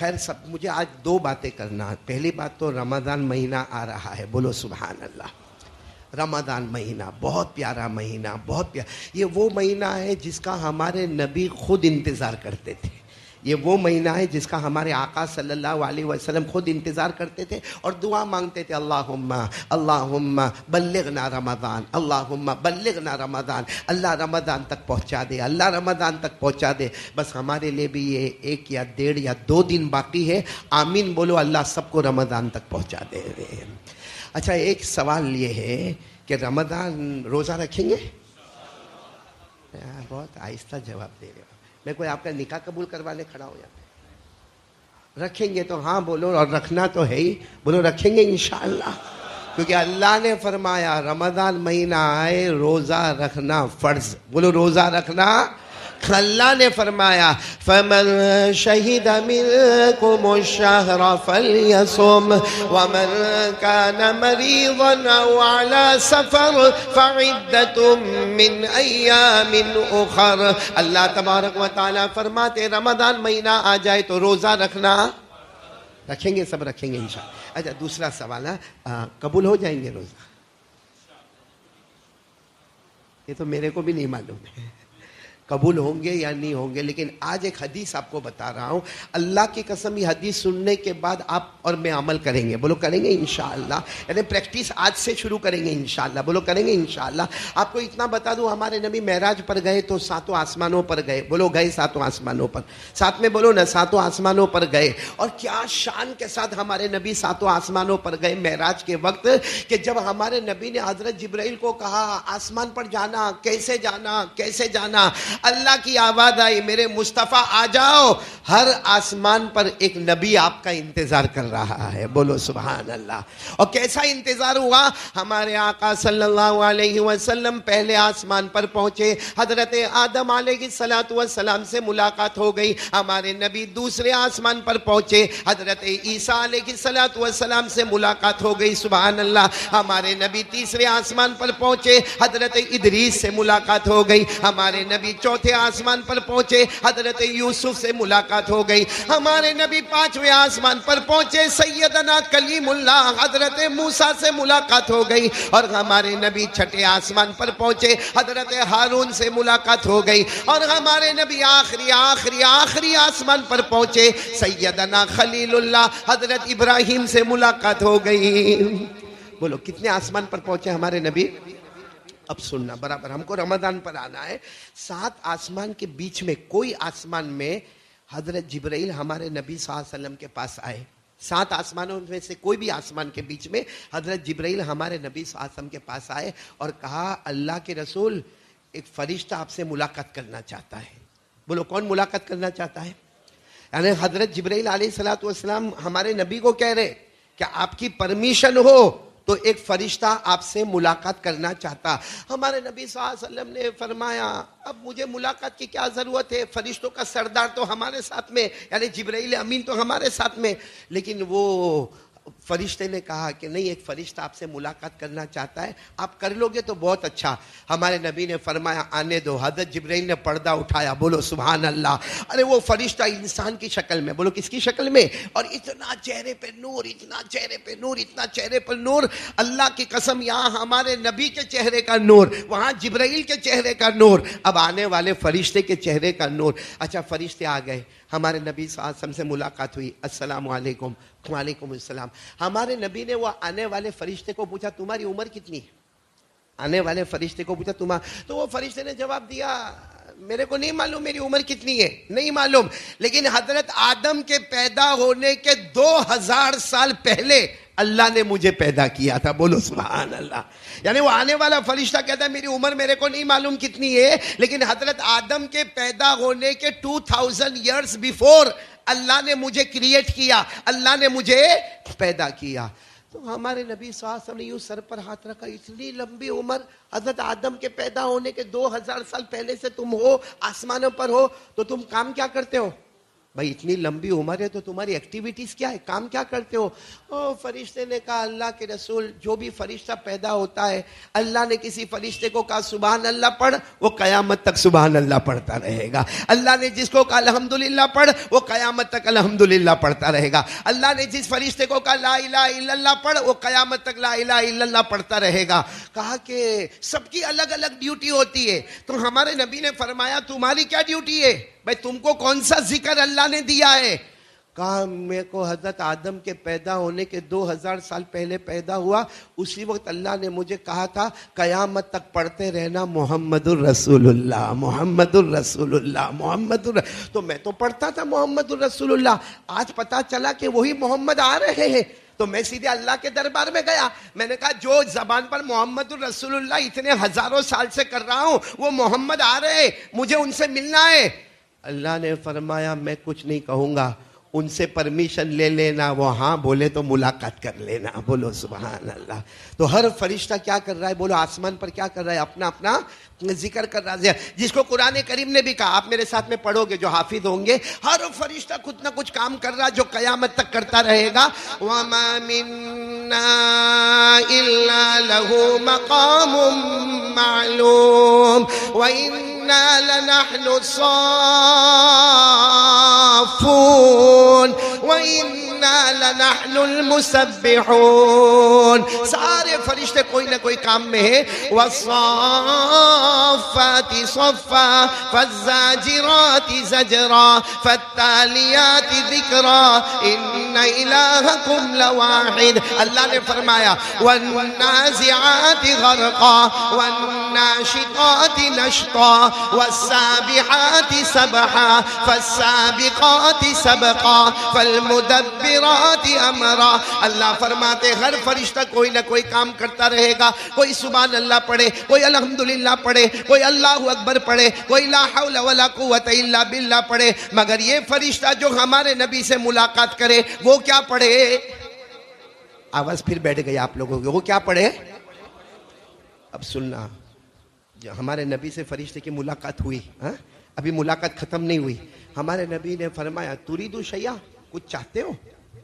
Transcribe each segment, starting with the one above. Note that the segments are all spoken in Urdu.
خیر سب مجھے آج دو باتیں کرنا ہے. پہلی بات تو رمضان مہینہ آ رہا ہے, بولو سبحان اللہ. رمضان مہینہ بہت پیارا مہینہ, بہت پیارا. یہ وہ مہینہ ہے جس کا ہمارے نبی خود انتظار کرتے تھے. یہ وہ مہینہ ہے جس کا ہمارے آقا صلی اللہ علیہ وسلم خود انتظار کرتے تھے اور دعا مانگتے تھے, اللہم بلغنا رمضان, اللہم بلغنا رمضان. اللہ رمضان تک پہنچا دے, اللہ رمضان تک پہنچا دے. بس ہمارے لیے بھی یہ 1 یا 1.5 یا 2 دن باقی ہے. آمین بولو, اللہ سب کو رمضان تک پہنچا دے. اچھا, ایک سوال یہ ہے کہ رمضان روزہ رکھیں گے؟ بہت آہستہ جواب دے رہے ہو. میں کوئی آپ کا نکاح قبول کروانے کھڑا ہو جاتا ہے. رکھیں گے تو ہاں بولو, اور رکھنا تو ہے ہی, بولو رکھیں گے انشاءاللہ. کیونکہ اللہ نے فرمایا رمضان مہینہ آئے روزہ رکھنا فرض. بولو روزہ رکھنا. اللہ نے فرمایا فَمَنْ شَهِدَ مِنْكُمُ الشَّهْرَ فَلْيَصُمْ وَمَنْ كَانَ مَرِيضًا أَوْ عَلَى سَفَرٍ فَعِدَّةٌ مِّنْ أَيَّامٍ أُخَرَ. اللہ تبارک و تعالیٰ فرماتے رمضان مہینہ آ جائے تو روزہ رکھنا. رکھیں گے, سب رکھیں گے انشاءاللہ. اچھا, دوسرا سوال ہے, قبول ہو جائیں گے روزہ؟ یہ تو میرے کو بھی نہیں معلوم ہے قبول ہوں گے یا نہیں ہوں گے, لیکن آج ایک حدیث آپ کو بتا رہا ہوں. اللہ کی قسم یہ حدیث سننے کے بعد آپ اور میں عمل کریں گے. بولو کریں گے انشاءاللہ. یعنی پریکٹس آج سے شروع کریں گے انشاءاللہ. بولو کریں گے انشاءاللہ. آپ کو اتنا بتا دوں, ہمارے نبی معراج پر گئے تو 7 آسمانوں پر گئے. بولو گئے 7 آسمانوں پر. ساتھ میں بولو نا, 7 آسمانوں پر گئے. اور کیا شان کے ساتھ ہمارے نبی 7 آسمانوں پر گئے معراج کے وقت, کہ جب ہمارے نبی نے حضرت جبرائیل کو کہا آسمان پر جانا, کیسے جانا کیسے جانا, اللہ کی آواز آئی میرے مصطفیٰ آ جاؤ. ہر آسمان پر ایک نبی آپ کا انتظار کر رہا ہے. بولو سبحان اللہ. اور کیسا انتظار ہوا, ہمارے آقا صلی اللہ علیہ وسلم پہلے آسمان پر پہنچے, حضرت آدم علیہ السلام سے ملاقات ہو گئی. ہمارے نبی دوسرے آسمان پر پہنچے, حضرت عیسیٰ علیہ السلام سے ملاقات ہو گئی. سبحان اللہ. ہمارے نبی تیسرے آسمان پر پہنچے, حضرت ادریس سے ملاقات ہو گئی. ہمارے نبی چوتھے آسمان پر پہنچے, حضرت یوسف سے ملاقات ہو گئی. ہمارے نبی 5ویں آسمان پر پہنچے, سیدنا کلیم اللہ حضرت موسیٰ سے ملاقات ہو گئی. اور ہمارے نبی 6ٹھے آسمان پر پہنچے, حضرت ہارون سے ملاقات ہو گئی. اور ہمارے نبی آخری آسمان پر پہنچے, سیدنا خلیل اللہ حضرت ابراہیم سے ملاقات ہو گئی. بولو کتنے آسمان پر پہنچے ہمارے نبی؟ اب سننا برابر, ہم کو رمضان پر آنا ہے. 7 آسمان کے بیچ میں کوئی آسمان میں حضرت جبرائیل ہمارے نبی صلی اللہ علیہ وسلم کے پاس آئے. 7 آسمانوں میں سے کوئی بھی آسمان کے بیچ میں حضرت جبرائیل ہمارے نبی صلی اللہ علیہ وسلم کے پاس آئے اور کہا اللہ کے رسول ایک فرشتہ آپ سے ملاقات کرنا چاہتا ہے. بولو کون ملاقات کرنا چاہتا ہے؟ یعنی حضرت جبرائیل علیہ السلام ہمارے نبی کو کہہ رہے کہ آپ کی پرمیشن ہو تو ایک فرشتہ آپ سے ملاقات کرنا چاہتا. ہمارے نبی صلی اللہ علیہ وسلم نے فرمایا اب مجھے ملاقات کی کیا ضرورت ہے, فرشتوں کا سردار تو ہمارے ساتھ میں, یعنی جبرائیل امین تو ہمارے ساتھ میں. لیکن وہ فرشتے نے کہا کہ نہیں, ایک فرشتہ آپ سے ملاقات کرنا چاہتا ہے, آپ کر لو گے تو بہت اچھا. ہمارے نبی نے فرمایا آنے دو. حضرت جبرائیل نے پردہ اٹھایا. بولو سبحان اللہ. ارے وہ فرشتہ انسان کی شکل میں, بولو کس کی شکل میں, اور اتنا چہرے پہ نور, اتنا چہرے پہ نور, اتنا چہرے پر نور. اللہ کی قسم یہاں ہمارے نبی کے چہرے کا نور, وہاں جبرائیل کے چہرے کا نور, اب آنے والے فرشتے کے چہرے کا نور. اچھا فرشتے آ گئے, ہمارے نبی صلی اللہ علیہ وسلم سے ملاقات ہوئی. السلام علیکم. وعلیکم السلام. ہمارے نبی نے وہ آنے والے فرشتے کو پوچھا تمہاری عمر کتنی ہے؟ آنے والے فرشتے کو پوچھا تو وہ فرشتے نے جواب دیا میرے کو نہیں معلوم میری عمر کتنی ہے, نہیں معلوم. لیکن حضرت آدم کے پیدا ہونے کے 2000 سال پہلے اللہ نے مجھے پیدا کیا تھا. بولو سبحان اللہ. یعنی وہ آنے والا فرشتہ کہتا ہے میری عمر میرے کو نہیں معلوم کتنی ہے, لیکن حضرت آدم کے پیدا ہونے کے 2000 ایئرز بیفور اللہ نے مجھے کریٹ کیا, اللہ نے مجھے پیدا کیا. تو ہمارے نبی صلی اللہ علیہ وسلم نے یوں سر پر ہاتھ رکھا, اتنی لمبی عمر, حضرت آدم کے پیدا ہونے کے 2000 سال پہلے سے تم ہو, آسمانوں پر ہو, تو تم کام کیا کرتے ہو؟ بھائی اتنی لمبی عمر ہے تو تمہاری ایکٹیویٹیز کیا ہے, کام کیا کرتے ہو؟ فرشتے نے کہا اللہ کے رسول جو بھی فرشتہ پیدا ہوتا ہے اللہ نے کسی فرشتے کو کہا سبحان اللہ پڑھ, وہ قیامت تک سبحان اللہ پڑھتا رہے گا. اللہ نے جس کو کہا الحمدللہ پڑھ وہ قیامت تک الحمدللہ پڑھتا رہے گا. اللہ نے جس فرشتے کو کہا لا الہ الا اللہ پڑھ وہ قیامت تک لا الہ الا اللہ پڑھتا رہے گا. کہا کہ سب کی الگ الگ ڈیوٹی ہوتی ہے, تو ہمارے نبی نے فرمایا تمہاری کیا ڈیوٹی ہے بھائی, تم کو کون سا ذکر اللہ نے دیا ہے؟ کہا میرے کو حضرت آدم کے پیدا ہونے کے 2000 سال پہلے پیدا ہوا, اسی وقت اللہ نے مجھے کہا تھا قیامت تک پڑھتے رہنا محمد الرسول اللہ محمد الرسول اللہ محمد تو میں تو پڑھتا تھا محمد الرسول اللہ. آج پتا چلا کہ وہی محمد آ رہے ہیں, تو میں سیدھے اللہ کے دربار میں گیا. میں نے کہا جو زبان پر محمد الرسول اللہ اتنے ہزاروں سال سے کر رہا ہوں وہ محمد آ رہے ہیں, مجھے ان سے ملنا ہے. اللہ نے فرمایا میں کچھ نہیں کہوں گا, ان سے پرمیشن لے لینا, وہ ہاں بولے تو ملاقات کر لینا. بولو سبحان اللہ. تو ہر فرشتہ کیا کر رہا ہے؟ بولو آسمان پر کیا کر رہا ہے؟ اپنا اپنا ذکر کر رہا ہے, جس کو قرآن کریم نے بھی کہا, آپ میرے ساتھ میں پڑھو گے جو حافظ ہوں گے, ہر فرشتہ کچھ نہ کچھ کام کر رہا جو قیامت تک کرتا رہے گا. وَمَا مِنَّا إِلَّا لَهُ مَقَامٌ مَعْلُومٌ وَإِنَّا لَنَحْنُ الصَّافُّونَ وَإِنَّا لَنَحْنُ الْمُسَبِّحُونَ. سارے فرشتے کوئی نہ کوئی کام میں ہیں. وَالصَّافَّاتِ صَفًّا فَالزَّاجِرَاتِ زَجْرًا فَالتَّالِيَاتِ ذِكْرًا إِنَّ إِلَٰهَكُمْ لَوَاحِدٌ. اللہ نے فرمایا وَالنَّازِعَاتِ غَرْقًا وَالنَّاشِطَاتِ نَشْطًا وَالسَّابِحَاتِ سَبْحًا فَالسَّابِقَاتِ سَبْقًا فَالْمُدَبِّرَاتِ أَمْرًا. اللہ فرماتے ہر فرشتہ کوئی نہ کوئی کام کرتا رہے گا. کوئی سبحان اللہ پڑھے, کوئی الحمدللہ پڑھے, کوئی اللہ اکبر پڑھے, کوئی لا حول ولا قوت الا باللہ پڑھے, مگر یہ فرشتہ جو ہمارے نبی سے ملاقات کرے وہ کیا پڑھے؟ آواز پھر بیٹھ گئی آپ لوگوں کی, وہ کیا پڑھے؟ اب سننا, جو ہمارے نبی سے فرشتے کی ملاقات ہوئی, ابھی ملاقات ختم نہیں ہوئی. ہمارے نبی نے فرمایا تريدو شيئا, کچھ چاہتے ہو؟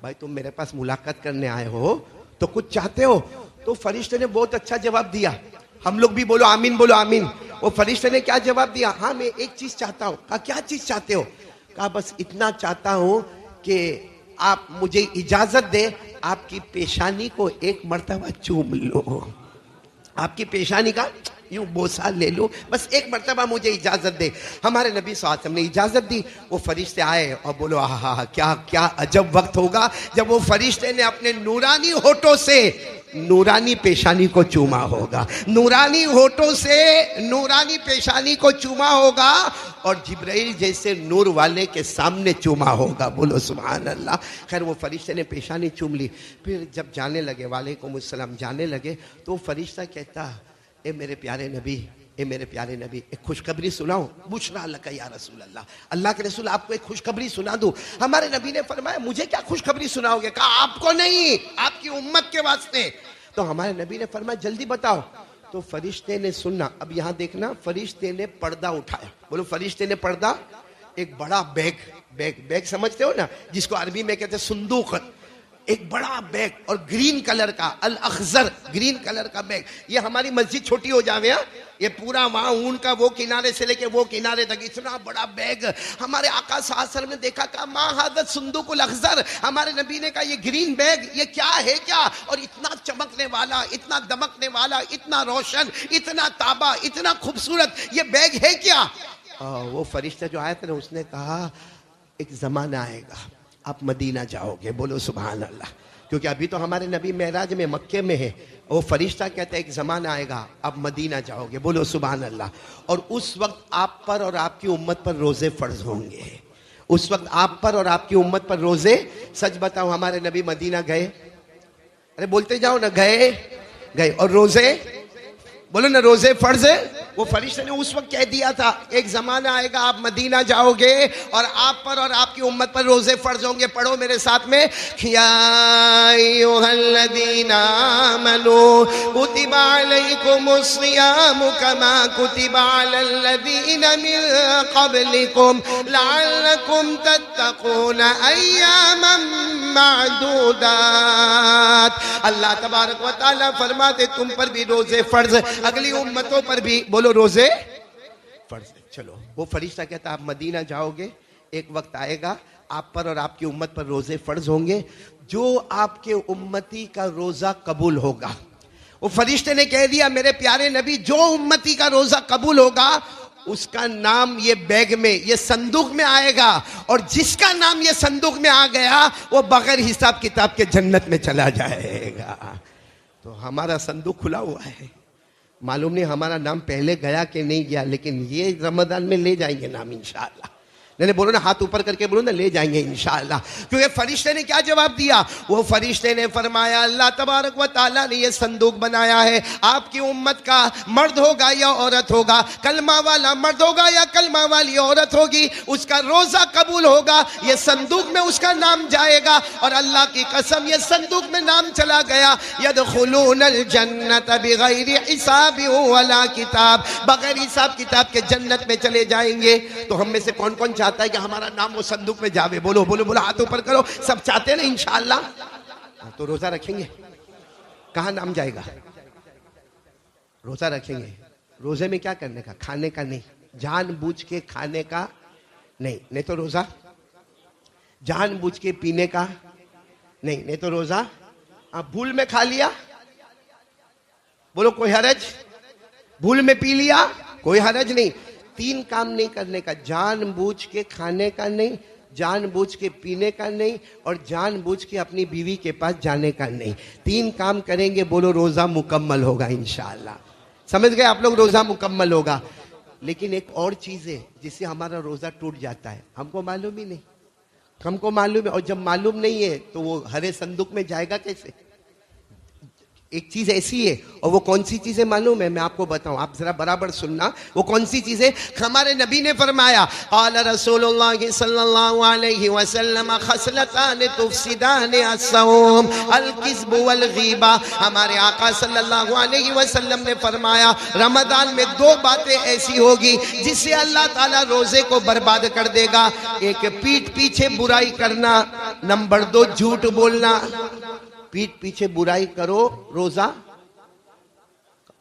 بھائی تم میرے پاس ملاقات کرنے آئے ہو تو کچھ چاہتے ہو؟ تو فرشتے نے بہت اچھا جواب دیا. ہم لوگ بھی بولو آمین, بولو آمین. وہ فرشتے نے کیا جواب دیا؟ ہاں میں ایک چیز چاہتا ہوں. کہا کیا چیز چاہتے ہو؟ کہا بس اتنا چاہتا ہوں کہ آپ مجھے اجازت دے آپ کی پیشانی کو ایک مرتبہ چوم لو, آپ کی پیشانی کا یوں بوسہ لے لو, بس ایک مرتبہ مجھے اجازت دے. ہمارے نبی صلی اللہ علیہ وسلم نے اجازت دی. وہ فرشتے آئے اور بولو آہا کیا کیا عجب وقت ہوگا جب وہ فرشتے نے اپنے نورانی ہونٹوں سے نورانی پیشانی کو چوما ہوگا, نورانی ہونٹوں سے نورانی پیشانی کو چوما ہوگا, اور جبرائیل جیسے نور والے کے سامنے چوما ہوگا. بولو سبحان اللہ. خیر وہ فرشتے نے پیشانی چوم لی. پھر جب جانے لگے, وعلیکم السلام, جانے لگے تو فرشتہ کہتا اے میرے پیارے نبی, اے میرے پیارے نبی, ایک خوشخبری سناؤں؟ بشرا لک یا رسول اللہ, اللہ کے رسول آپ کو ایک خوشخبری سنا دوں. ہمارے نبی نے فرمایا مجھے کیا خوشخبری سناؤ گے؟ کہا آپ کو نہیں, آپ کی امت کے واسطے. تو ہمارے نبی نے فرمایا جلدی بتاؤ. تو فرشتے نے سننا, اب یہاں دیکھنا, فرشتے نے پردہ اٹھایا. بولو فرشتے نے پردہ, ایک بڑا بیگ سمجھتے ہو نا جس کو عربی میں کہتے ہیں صندوق, ایک بڑا بیگ اور گرین کلر کا, الاخضر گرین کلر کا بیگ. یہ ہماری مسجد چھوٹی ہو جاوے, یہ پورا وہاں اون کا وہ کنارے سے لے کے وہ کنارے تک اتنا بڑا بیگ. ہمارے آقا صلی اللہ علیہ وسلم نے دیکھا, کہا ما ھذا الصندوق الاخضر. ہمارے نبی نے کہا یہ گرین بیگ یہ کیا ہے کیا؟ اور اتنا چمکنے والا, اتنا دمکنے والا, اتنا روشن, اتنا تابہ, اتنا خوبصورت, یہ بیگ ہے کیا؟ وہ فرشتہ جو آیا تھا نا اس نے کہا ایک زمانہ آئے گا آپ مدینہ جاؤ گے. بولو سبحان اللہ. کیونکہ ابھی تو ہمارے نبی معراج میں مکے میں ہے, وہ فرشتہ کہتا ہے ایک زمانہ آئے گا آپ مدینہ جاؤ گے. بولو سبحان اللہ. اور اس وقت آپ پر اور آپ کی امت پر روزے فرض ہوں گے. اس وقت آپ پر اور آپ کی امت پر روزے. سچ بتاؤ ہمارے نبی مدینہ گئے؟ ارے بولتے جاؤ نا, گئے اور روزے, بولو نا روزے فرض ہے. وہ فرشتے نے اس وقت کہہ دیا تھا ایک زمانہ آئے گا آپ مدینہ جاؤ گے اور آپ پر اور آپ کی امت پر روزے فرض ہوں گے. پڑھو میرے ساتھ میں, یا ایھا الذین آمنوا کتب علیکم الصیام کما کتب علی الذین من قبلکم لعلکم تتقون ایاما معدودات. اللہ تبارک و تعالیٰ فرماتے تم پر بھی روزے فرض, اگلی امتوں پر بھی بولو روزے فرض. چلو وہ فرشتہ کہتا آپ مدینہ جاؤ گے, ایک وقت آئے گا آپ پر اور آپ کی امت پر روزے فرض ہوں گے, جو آپ کے امتی کا روزہ قبول ہوگا. وہ فرشتے نے کہہ دیا میرے پیارے نبی جو امتی کا روزہ قبول ہوگا اس کا نام یہ بیگ میں, یہ صندوق میں آئے گا, اور جس کا نام یہ صندوق میں آ گیا وہ بغیر حساب کتاب کے جنت میں چلا جائے گا. تو ہمارا صندوق کھلا ہوا ہے, معلوم نہیں ہمارا نام پہلے گیا کہ نہیں گیا, لیکن یہ رمضان میں لے جائیں گے نام انشاءاللہ. نہیں بولو نا, ہاتھ اوپر کر کے بولو نا, لے جائیں گے انشاءاللہ. کیونکہ فرشتے نے کیا جواب دیا؟ وہ فرشتے نے فرمایا اللہ تبارک و تعالیٰ نے یہ صندوق بنایا ہے, آپ کی امت کا مرد ہوگا یا عورت ہوگا, کلمہ والا مرد ہوگا یا کلمہ والی عورت ہوگی, اس کا روزہ قبول ہوگا, یہ صندوق میں اس کا نام جائے گا, اور اللہ کی قسم یہ صندوق میں نام چلا گیا, یدخلون الجنت بغیر حساب ولا کتاب, بغیر حساب کتاب کے جنت میں چلے جائیں گے. تو ہم میں سے کون کون چاہتا ہے کہ ہمارا نام وہ صندوق میں جاوے؟ بولو بولو بولو, ہاتھ اوپر کرو, سب چاہتے ہیں نا انشاءاللہ. تو روزہ رکھیں گے, کہاں نام جائے گا؟ روزہ رکھیں گے. روزے میں کیا کرنے کا؟ کھانے کا نہیں, جان بوجھ کے کھانے کا نہیں, نہیں تو روزہ. جان بوجھ کے پینے کا نہیں, نہیں تو روزہ. بھول میں کھا لیا, بولو کوئی حرج, بھول میں پی لیا کوئی حرج نہیں. تین کام نہیں کرنے کا, جان بوجھ کے کھانے کا نہیں, جان بوجھ کے پینے کا نہیں, اور جان بوجھ کے اپنی بیوی کے پاس جانے کا نہیں. تین کام کریں گے, بولو روزہ مکمل ہوگا انشاءاللہ. سمجھ گئے آپ لوگ؟ روزہ مکمل ہوگا. لیکن ایک اور چیز ہے جس سے ہمارا روزہ ٹوٹ جاتا ہے, ہم کو معلوم ہی نہیں. ہم کو معلوم ہے, اور جب معلوم نہیں ہے تو وہ ہرے صندوق میں جائے گا کیسے؟ ایک چیز ایسی ہے, اور وہ کون سی چیز ہے معلوم ہے؟ میں آپ کو بتاؤں, آپ ذرا برابر سننا. وہ کون سی چیز ہے؟ ہمارے نبی نے فرمایا قال رسول اللہ صلی اللہ علیہ وسلم خصلتان تفسدان الصوم الکذب والغیبہ. ہمارے آقا صلی اللہ علیہ وسلم نے فرمایا رمضان میں دو باتیں ایسی ہوگی جس سے اللہ تعالیٰ روزے کو برباد کر دے گا. ایک پیٹھ پیچھے برائی کرنا, نمبر دو جھوٹ بولنا. پیٹھ پیچھے برائی کرو, روزہ.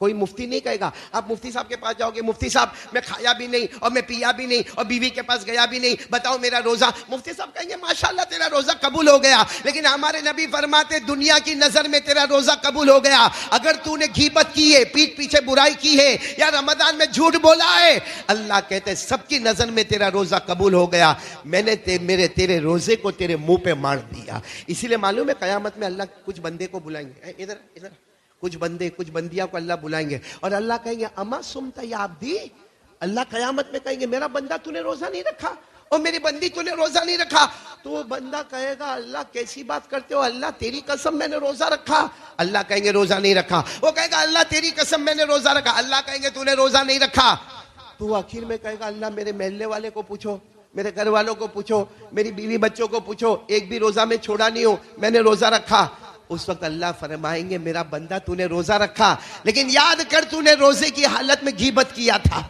کوئی مفتی نہیں کہے گا, آپ مفتی صاحب کے پاس جاؤ گے, مفتی صاحب میں کھایا بھی نہیں اور میں پیا بھی نہیں اور بیوی کے پاس گیا بھی نہیں, بتاؤ میرا روزہ. مفتی صاحب کہیں گے ماشاءاللہ تیرا روزہ قبول ہو گیا, لیکن ہمارے نبی فرماتے دنیا کی نظر میں تیرا روزہ قبول ہو گیا اگر تو نے غیبت کی ہے, پیٹھ پیچھے برائی کی ہے, یا رمضان میں جھوٹ بولا ہے. اللہ کہتے سب کی نظر میں تیرا روزہ قبول ہو گیا, میں نے تیرے روزے کو تیرے منہ پہ مار دیا. اسی لیے معلوم ہے قیامت میں اللہ کچھ بندے کو بلائیں گے, ادھر ادھر, کچھ بندے کچھ بندیاں کو اللہ بلائیں گے, اور اللہ کہیں گے اما سمتا یا عبدی. اللہ قیامت میں کہیں گے میرا بندہ تو نے روزہ نہیں رکھا, اور میری بندی تو نے روزہ نہیں رکھا. تو وہ بندہ کہے گا اللہ کیسی بات کرتے ہو, اللہ تیری قسم میں نے روزہ رکھا. اللہ کہیں گے روزہ نہیں رکھا. وہ کہے گا اللہ تیری قسم میں نے روزہ رکھا. اللہ کہیں گے تو نے روزہ نہیں رکھا. تو وہ آخر میں کہے گا اللہ میرے محلے والے کو پوچھو, میرے گھر والوں کو پوچھو, میری بیوی بچوں کو پوچھو, ایک بھی روزہ میں چھوڑا نہیں ہوں, میں نے روزہ رکھا. اس وقت اللہ فرمائیں گے میرا بندہ تو نے روزہ رکھا, لیکن یاد کر تو نے روزے کی حالت میں غیبت کیا تھا,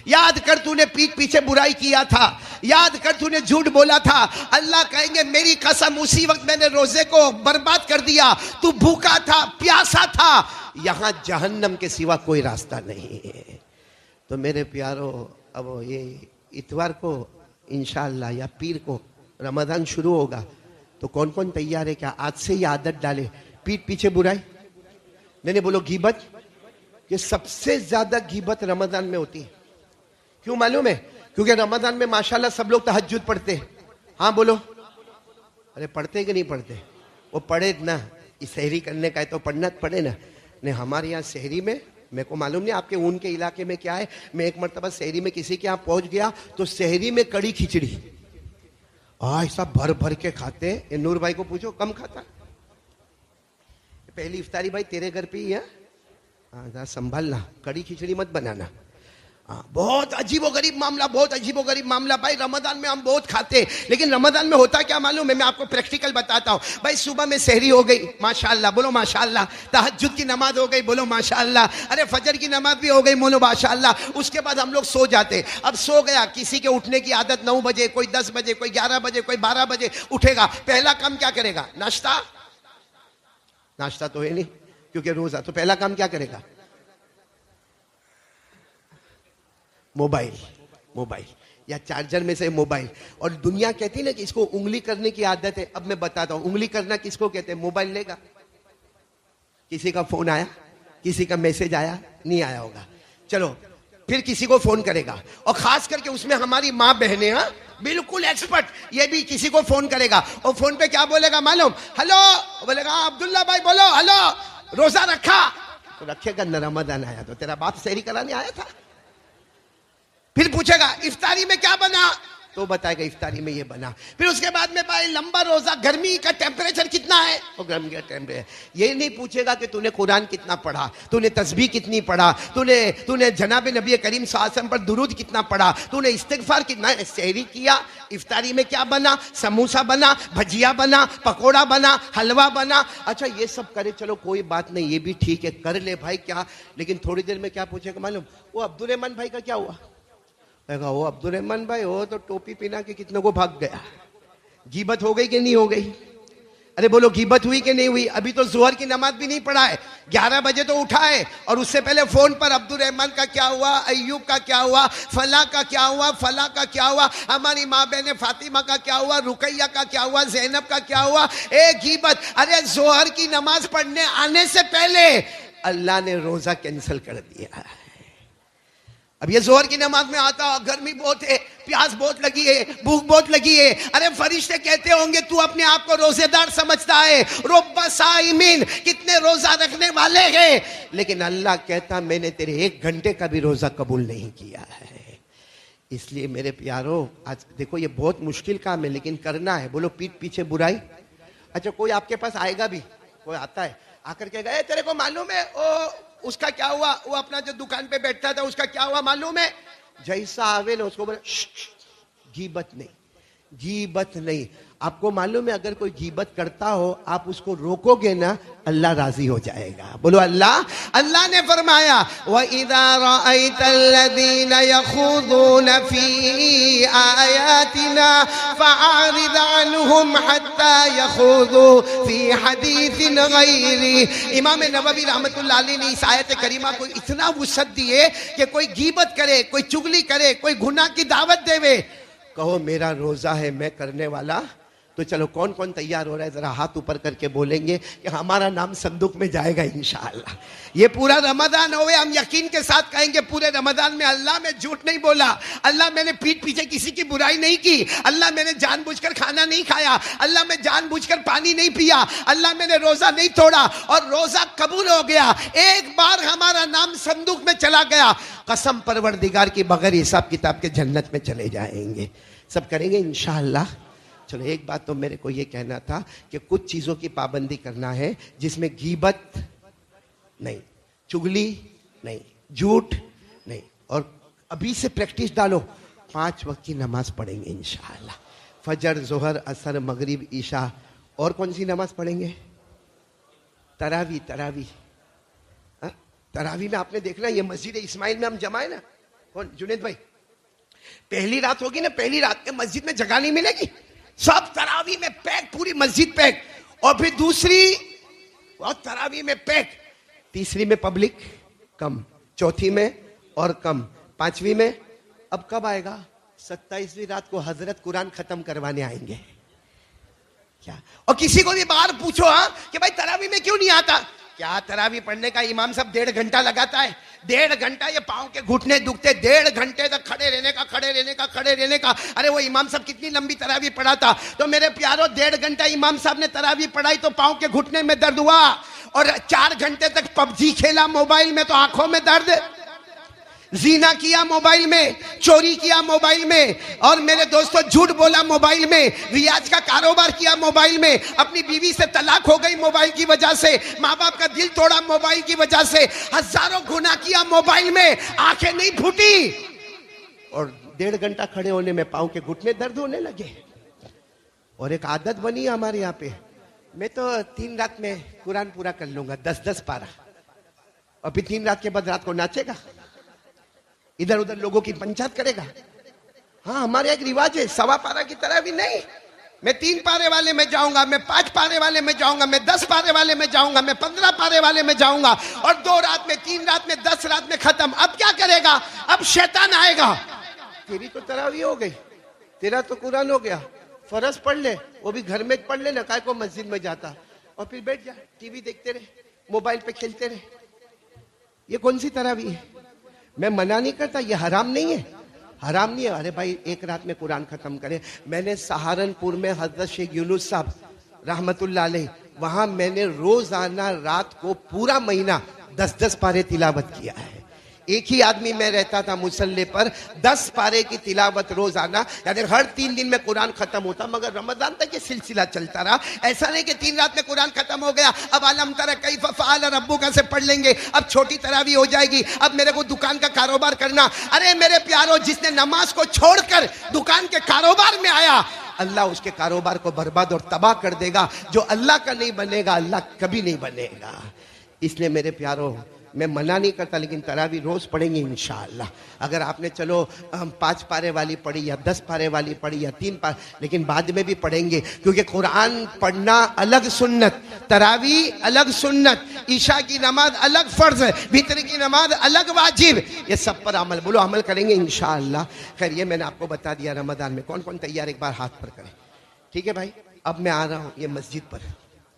یاد کر تو نے پیٹھ پیچھے برائی کیا تھا, یاد کر تو نے جھوٹ بولا تھا. اللہ کہیں گے میری قسم اسی وقت میں نے روزے کو برباد کر دیا, تو بھوکا تھا, پیاسا تھا, یہاں جہنم کے سوا کوئی راستہ نہیں ہے. تو میرے پیارو, اب یہ اتوار کو انشاءاللہ یا پیر کو رمضان شروع ہوگا, تو کون کون تیار ہے کیا آج سے ہی عادت ڈالے پیٹھ پیچھے برائی؟ نہیں بولو غیبت. یہ سب سے زیادہ غیبت رمضان میں ہوتی ہے. کیوں معلوم ہے؟ کیونکہ رمضان میں ماشاءاللہ سب لوگ تہجد پڑھتے. ہاں بولو, ارے پڑھتے کہ نہیں پڑھتے؟ وہ پڑھے نا, سحری کرنے کا ہے تو پڑھنا پڑے نا. نہیں ہمارے یہاں سحری میں, میرے کو معلوم نہیں آپ کے اون کے علاقے میں کیا ہے, میں ایک مرتبہ سحری میں کسی کے یہاں پہنچ گیا تو سحری میں کڑی کھچڑی ایسا بھر بھر کے کھاتے. یہ نور بھائی کو پوچھو کم کھاتا. پہلی افطاری بھائی تیرے گھر پہ ہی ہے, ہاں سنبھالنا, کڑی کھچڑی مت بنانا. ہاں بہت عجیب و غریب معاملہ، بہت عجیب و غریب معاملہ. بھائی رمضان میں ہم بہت کھاتے ہیں، لیکن رمضان میں ہوتا کیا معلوم ہے؟ میں آپ کو پریکٹیکل بتاتا ہوں. بھائی صبح میں سحری ہو گئی، ماشاءاللہ بولو ماشاءاللہ. تہجد کی نماز ہو گئی، بولو ماشاءاللہ. ارے فجر کی نماز بھی ہو گئی، بولو ماشاءاللہ. اس کے بعد ہم لوگ سو جاتے. اب سو گیا، کسی کے اٹھنے کی عادت 9 بجے، کوئی 10 بجے، کوئی 11 بجے، کوئی 12 بجے اٹھے گا. پہلا کام کیا کرے گا؟ ناشتہ. ناشتہ تو ہے نہیں کیونکہ روزہ. تو پہلا کام کیا کرے گا؟ موبائل. موبائل یا چارجر میں سے موبائل. اور دنیا کہتی نا کہ اس کو انگلی کرنے کی عادت ہے. اب میں بتاتا ہوں انگلی کرنا کس کو کہتے ہیں. موبائل لے گا، کسی کا فون آیا، کسی کا میسج آیا، نہیں آیا ہوگا، چلو پھر کسی کو فون کرے گا. اور خاص کر کے اس میں ہماری ماں بہنیں، ہاں بالکل ایکسپرٹ، یہ بھی کسی کو فون کرے گا. اور فون پہ کیا بولے گا معلوم؟ ہلو. بولے گا عبداللہ بھائی بولو. ہلو، روزہ رکھا؟ تو رکھے گا، نہ رمضان آیا تو تیرا باپ سحری کرانے آیا تھا. پھر پوچھے گا افطاری میں کیا بنا، تو بتائے گا افطاری میں یہ بنا. پھر اس کے بعد میں بھائی لمبا روزہ، گرمی کا ٹیمپریچر کتنا ہے، وہ گرمی کا ٹیمپریچر. یہ نہیں پوچھے گا کہ تو نے قرآن کتنا پڑھا، تو نے تسبیح کتنی پڑھا، تو نے جناب نبی کریم صلی اللہ علیہ وسلم پر درود کتنا پڑھا، تو نے استغفار کتنا. سحری کیا، افطاری میں کیا بنا، سموسا بنا، بھجیا بنا، پکوڑا بنا، حلوہ بنا. اچھا یہ سب کرے، چلو کوئی بات نہیں، یہ بھی ٹھیک ہے، کر لے بھائی کیا. لیکن تھوڑی دیر میں کیا پوچھے گا معلوم؟ وہ عبد الرحمن بھائی کا کیا ہوا؟ وہ عبد الرحمن بھائی وہ تو ٹوپی پہنا کے کتنے کو بھاگ گیا. غیبت ہو گئی کہ نہیں ہو گئی؟ ارے بولو غیبت ہوئی کہ نہیں ہوئی؟ ابھی تو ظہر کی نماز بھی نہیں پڑھا ہے، 11 بجے تو اٹھا ہے، اور اس سے پہلے فون پر عبد الرحمن کا کیا ہوا، ایوب کا کیا ہوا، فلاں کا کیا ہوا، فلاں کا کیا ہوا، ہماری ماں بہن فاطمہ کا کیا ہوا، رقیہ کا کیا ہوا، زینب کا کیا ہوا. غیبت. ارے ظہر کی نماز پڑھنے آنے سے پہلے اللہ نے روزہ کینسل کر دیا ہے. اب یہ ظہر کی نماز میں آتا، گرمی بہت ہے، پیاس بہت لگی ہے، بھوک بہت لگی ہے. ارے فرشتے کہتے ہوں گے تو اپنے آپ کو روزے دار سمجھتا ہے، رب صائمین، کتنے روزہ رکھنے والے ہیں. لیکن اللہ کہتا میں نے تیرے 1 گھنٹے کا بھی روزہ قبول نہیں کیا ہے. اس لیے میرے پیارو آج دیکھو یہ بہت مشکل کام ہے، لیکن کرنا ہے. بولو پیٹھ پیچھے برائی. اچھا کوئی آپ کے پاس آئے گا بھی، کوئی آتا ہے آ کر کے گئے تیرے کو معلوم ہے اس کا کیا ہوا، وہ اپنا جو دکان پہ بیٹھتا تھا اس کا کیا ہوا معلوم ہے؟ جیسا آوے نا اس کو بولے غیبت نہیں، غیبت نہیں. آپ کو معلوم ہے اگر کوئی غیبت کرتا ہو آپ اس کو روکو گے نا، اللہ راضی ہو جائے گا. بولو اللہ نے فرمایا وَإِذَا رَأَيْتَ الَّذِينَ يَخُوضُونَ فِي آيَاتِنَا فَأَعْرِضْ عَنْهُمْ حَتَّى يَخُوضُوا فِي حَدِيثٍ غَيْرِهِ. امام نووی رحمۃ اللہ علیہ نے اس آیت کریمہ کو اتنا وسعت دیے کہ کوئی غیبت کرے، کوئی چگلی کرے، کوئی گناہ کی دعوت دے، کہو میرا روزہ ہے میں کرنے والا. تو چلو کون کون تیار ہو رہا ہے ذرا ہاتھ اوپر کر کے بولیں گے کہ ہمارا نام صندوق میں جائے گا انشاءاللہ. یہ پورا رمضان ہوئے ہم یقین کے ساتھ کہیں گے پورے رمضان میں اللہ میں جھوٹ نہیں بولا، اللہ میں نے پیٹھ پیچھے کسی کی برائی نہیں کی، اللہ میں نے جان بوجھ کر کھانا نہیں کھایا، اللہ میں جان بوجھ کر پانی نہیں پیا، اللہ میں نے روزہ نہیں توڑا، اور روزہ قبول ہو گیا. ایک بار ہمارا نام صندوق میں چلا گیا، قسم پروردگار کی بغیر حساب کتاب کے جنت میں چلے جائیں گے. سب کریں گے انشاءاللہ. چلو ایک بات تو میرے کو یہ کہنا تھا کہ کچھ چیزوں کی پابندی کرنا ہے جس میں غیبت نہیں، چگلی نہیں، جھوٹ نہیں. اور ابھی سے پریکٹس ڈالو، 5 وقت کی نماز پڑھیں گے انشاءاللہ. فجر، ظہر، عصر، مغرب، عشاء. اور کون سی نماز پڑھیں گے؟ تراویح. تراویح میں آپ نے دیکھنا یہ مسجد اسماعیل میں ہم جمع ہے نا. کون؟ جنید بھائی. پہلی رات ہوگی نا، پہلی رات کے مسجد میں جگہ نہیں ملے گی، سب تراویح میں پیک، پوری مسجد پیک. اور پھر دوسری تراویح میں پیک، تیسری میں پبلک کم، چوتھی میں اور کم، 5ویں میں. اب کب آئے گا؟ 27ویں رات کو حضرت قرآن ختم کروانے آئیں گے. کیا؟ اور کسی کو بھی باہر پوچھو ہاں کہ بھائی تراویح میں کیوں نہیں آتا؟ کیا تراویح پڑھنے کا امام صاحب 1.5 گھنٹہ لگاتا ہے؟ 1.5 گھنٹہ یہ پاؤں کے گھٹنے دکھتے، 1.5 گھنٹے تک کھڑے رہنے کا. ارے وہ امام صاحب کتنی لمبی تراویح پڑھاتا. تو میرے پیارو 1.5 گھنٹہ امام صاحب نے تراویح پڑھائی تو پاؤں کے گھٹنے میں درد ہوا، اور 4 گھنٹے تک PUBG کھیلا موبائل میں تو آنکھوں میں درد. زینا کیا موبائل میں، چوری کیا موبائل میں، اور میرے دوستوں جھوٹ بولا موبائل میں، ریاض کا کاروبار کیا موبائل میں، اپنی بیوی سے طلاق ہو گئی موبائل کی وجہ سے، ماں باپ کا دل توڑا موبائل کی وجہ سے، ہزاروں گناہ کیا موبائل میں، آنکھیں نہیں پھوٹی، اور 1.5 گھنٹہ کھڑے ہونے میں پاؤں کے گھٹنے درد ہونے لگے. اور ایک عادت بنی ہے ہمارے یہاں پہ، میں تو 3 رات میں قرآن پورا کر لوں گا، 10 پارہ، اور پھر 3 رات کے بعد رات کو ناچے گا، ادھر ادھر لوگوں کی پنچات کرے گا. ہاں ہمارے ایک رواج ہے، 1.25 پارہ کی طرح بھی نہیں. میں 3 پارے والے میں جاؤں گا، میں 5 پارے والے میں جاؤں گا، میں 10 پارے والے میں جاؤں گا، میں 15 پارے والے میں جاؤں گا، اور 2 رات میں، 3 رات میں، 10 رات میں ختم. اب کیا کرے گا؟ اب شیطان آئے گا، تیری تو تراویح ہو گئی، تیرا تو قرآن ہو گیا، فرض پڑھ لے، وہ بھی گھر میں پڑھ لے نا، کائے کو مسجد میں جاتا، اور پھر بیٹھ جا ٹی وی دیکھتے رہے، موبائل پہ کھیلتے رہے. یہ کون سی تراویح ہے؟ میں منع نہیں کرتا، یہ حرام نہیں ہے، حرام نہیں ہے. ارے بھائی 1 رات میں قرآن ختم کرے. میں نے سہارنپور میں حضرت شیخ یونس صاحب رحمت اللہ علیہ، وہاں میں نے روزانہ رات کو پورا مہینہ 10 پارے تلاوت کیا ہے. ایک ہی آدمی میں رہتا تھا مصلی پر، 10 پارے کی تلاوت روزانہ، یعنی ہر 3 دن میں قرآن ختم ہوتا. مگر رمضان تک یہ سلسلہ چلتا رہا. ایسا نہیں کہ 3 رات میں قرآن ختم ہو گیا، اب علم تر کیف فعل ربک سے پڑھ لیں گے، اب چھوٹی تراویح ہو جائے گی، اب میرے کو دکان کا کاروبار کرنا. ارے میرے پیارو، جس نے نماز کو چھوڑ کر دکان کے کاروبار میں آیا، اللہ اس کے کاروبار کو برباد اور تباہ کر دے گا. جو اللہ کا نہیں بنے گا، اللہ کبھی نہیں بنے گا. اس لیے میرے پیارو، میں منع نہیں کرتا، لیکن تراویح روز پڑھیں گے انشاءاللہ. اگر آپ نے چلو 5 پارے والی پڑھی یا 10 پارے والی پڑھی یا 3 پارے، لیکن بعد میں بھی پڑھیں گے، کیونکہ قرآن پڑھنا الگ سنت، تراویح الگ سنت، عشاء کی نماز الگ فرض، وتر کی نماز الگ واجب. یہ سب پر عمل، بولو عمل کریں گے انشاءاللہ. خیر یہ میں نے آپ کو بتا دیا رمضان میں کون کون تیار، ایک بار ہاتھ پر کریں. ٹھیک ہے بھائی، اب میں آ رہا ہوں یہ مسجد پر.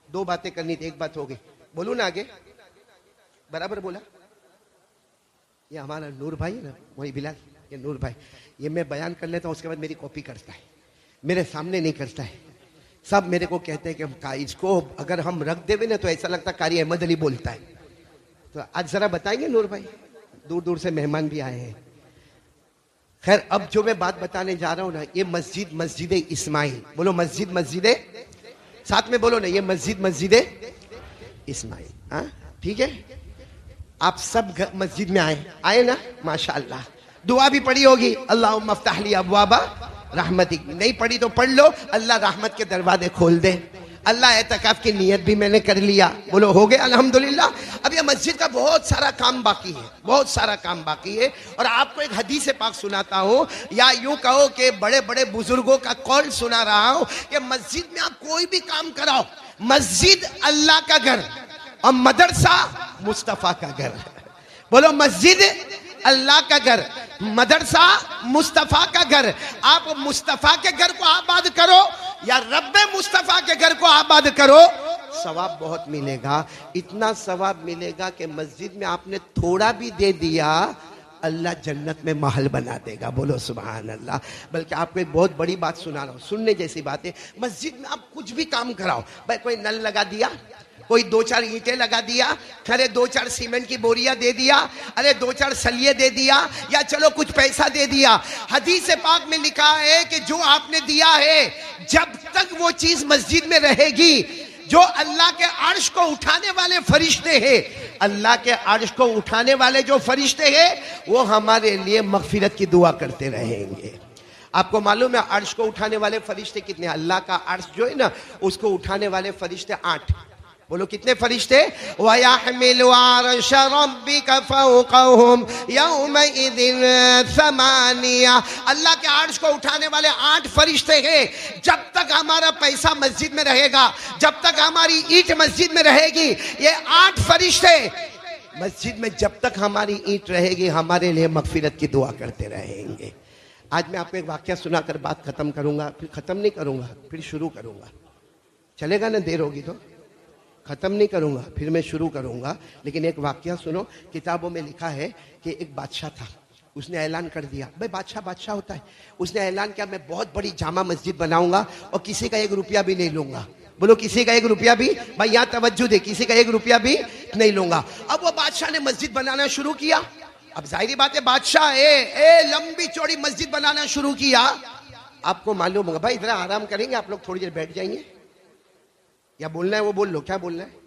2 باتیں کرنی تھی، ایک بات ہو گئی، بولو نا آگے، برابر بولا. یہ ہمارا نور بھائی ہے نا، وہی بلال، یہ نور بھائی، یہ میں بیان کر لیتا ہوں، اس کے بعد میری کاپی کرتا ہے، میرے سامنے نہیں کرتا ہے. سب میرے کو کہتے ہیں کہ اس کو اگر ہم رکھ دے نا تو ایسا لگتا ہے قاری احمد علی بولتا ہے. تو آج ذرا بتائیں گے نور بھائی، دور دور سے مہمان بھی آئے ہیں. خیر اب جو میں بات بتانے جا رہا ہوں نا، یہ مسجد، مسجد اسماعیل، بولو مسجد، مسجد، ساتھ میں بولو نا، یہ مسجد، مسجد اسماعیل. ہاں ٹھیک ہے، آپ سب مسجد میں آئے نا، ماشاءاللہ. دعا بھی پڑھی ہوگی، اللہم افتح لی ابواب رحمتک، نہیں پڑھی تو پڑھ لو، اللہ رحمت کے دروازے کھول دے. اللہ اعتکاف کی نیت بھی میں نے کر لیا، بولو ہو گئے الحمدللہ. اب یہ مسجد کا بہت سارا کام باقی ہے، بہت سارا کام باقی ہے. اور آپ کو ایک حدیث پاک سناتا ہوں، یا یوں کہو کہ بڑے بڑے بزرگوں کا قول سنا رہا ہوں کہ مسجد میں آپ کوئی بھی کام کراؤ، مسجد اللہ کا گھر اور مدرسہ مصطفیٰ کا گھر. بولو مسجد اللہ کا گھر، مدرسہ مصطفیٰ کا گھر. آپ مصطفیٰ کے گھر کو آباد کرو یا رب مصطفیٰ کے گھر کو آباد کرو، ثواب بہت ملے گا. اتنا ثواب ملے گا کہ مسجد میں آپ نے تھوڑا بھی دے دیا، اللہ جنت میں محل بنا دے گا. بولو سبحان اللہ. بلکہ آپ کو ایک بہت بڑی بات سنا رہا ہوں، سننے جیسی بات ہے. مسجد میں آپ کچھ بھی کام کراؤ، بھائی کوئی نل لگا دیا، کوئی 2-4 اینٹیں لگا دیا، ارے 2-4 سیمنٹ کی بوریاں دے دیا، ارے 2-4 سلیے دے دیا، یا چلو کچھ پیسہ دے دیا. حدیث پاک میں لکھا ہے کہ جو آپ نے دیا ہے، جب تک وہ چیز مسجد میں رہے گی، جو اللہ کے عرش کو اٹھانے والے فرشتے ہیں، اللہ کے عرش کو اٹھانے والے جو فرشتے ہیں، وہ ہمارے لیے مغفرت کی دعا کرتے رہیں گے. آپ کو معلوم ہے عرش کو اٹھانے والے فرشتے کتنے؟ اللہ کا عرش جو ہے نا، اس کو اٹھانے والے فرشتے 8. بولو کتنے فرشتے؟ وَيَحْمِلُ عَرْشَ رَبِّكَ فَوْقَهُمْ يَوْمَئِذٍ ثَمَانِيَةٌ. اللہ کے عرش کو اٹھانے والے 8 فرشتے ہیں. جب تک ہمارا پیسہ مسجد میں رہے گا، جب تک ہماری اینٹ مسجد میں رہے گی، یہ 8 فرشتے مسجد میں جب تک ہماری اینٹ رہے گی ہمارے لیے مغفرت کی دعا کرتے رہیں گے. آج میں آپ کو ایک واقعہ سنا کر بات ختم کروں گا، پھر ختم نہیں کروں گا، پھر شروع کروں گا. چلے گا نا؟ دیر ہوگی تو ختم نہیں کروں گا، پھر میں شروع کروں گا. لیکن ایک واقعہ سنو. کتابوں میں لکھا ہے کہ ایک بادشاہ تھا، اس نے اعلان کر دیا، بھائی بادشاہ ہوتا ہے، اس نے اعلان کیا میں بہت بڑی جامع مسجد بناؤں گا اور کسی کا 1 روپیہ بھی نہیں لوں گا. بولو کسی کا 1 روپیہ بھی، بھائی یہاں توجہ دے، کسی کا 1 روپیہ بھی نہیں لوں گا. اب وہ بادشاہ نے مسجد بنانا شروع کیا. اب ظاہری بات ہے بادشاہ اے لمبی چوڑی مسجد بنانا شروع کیا. آپ کو معلوم ہوگا بھائی ذرا آرام کریں گے آپ لوگ, تھوڑی دیر بیٹھ جائیں گے, یا بولنا ہے وہ بول لو, کیا بولنا ہے.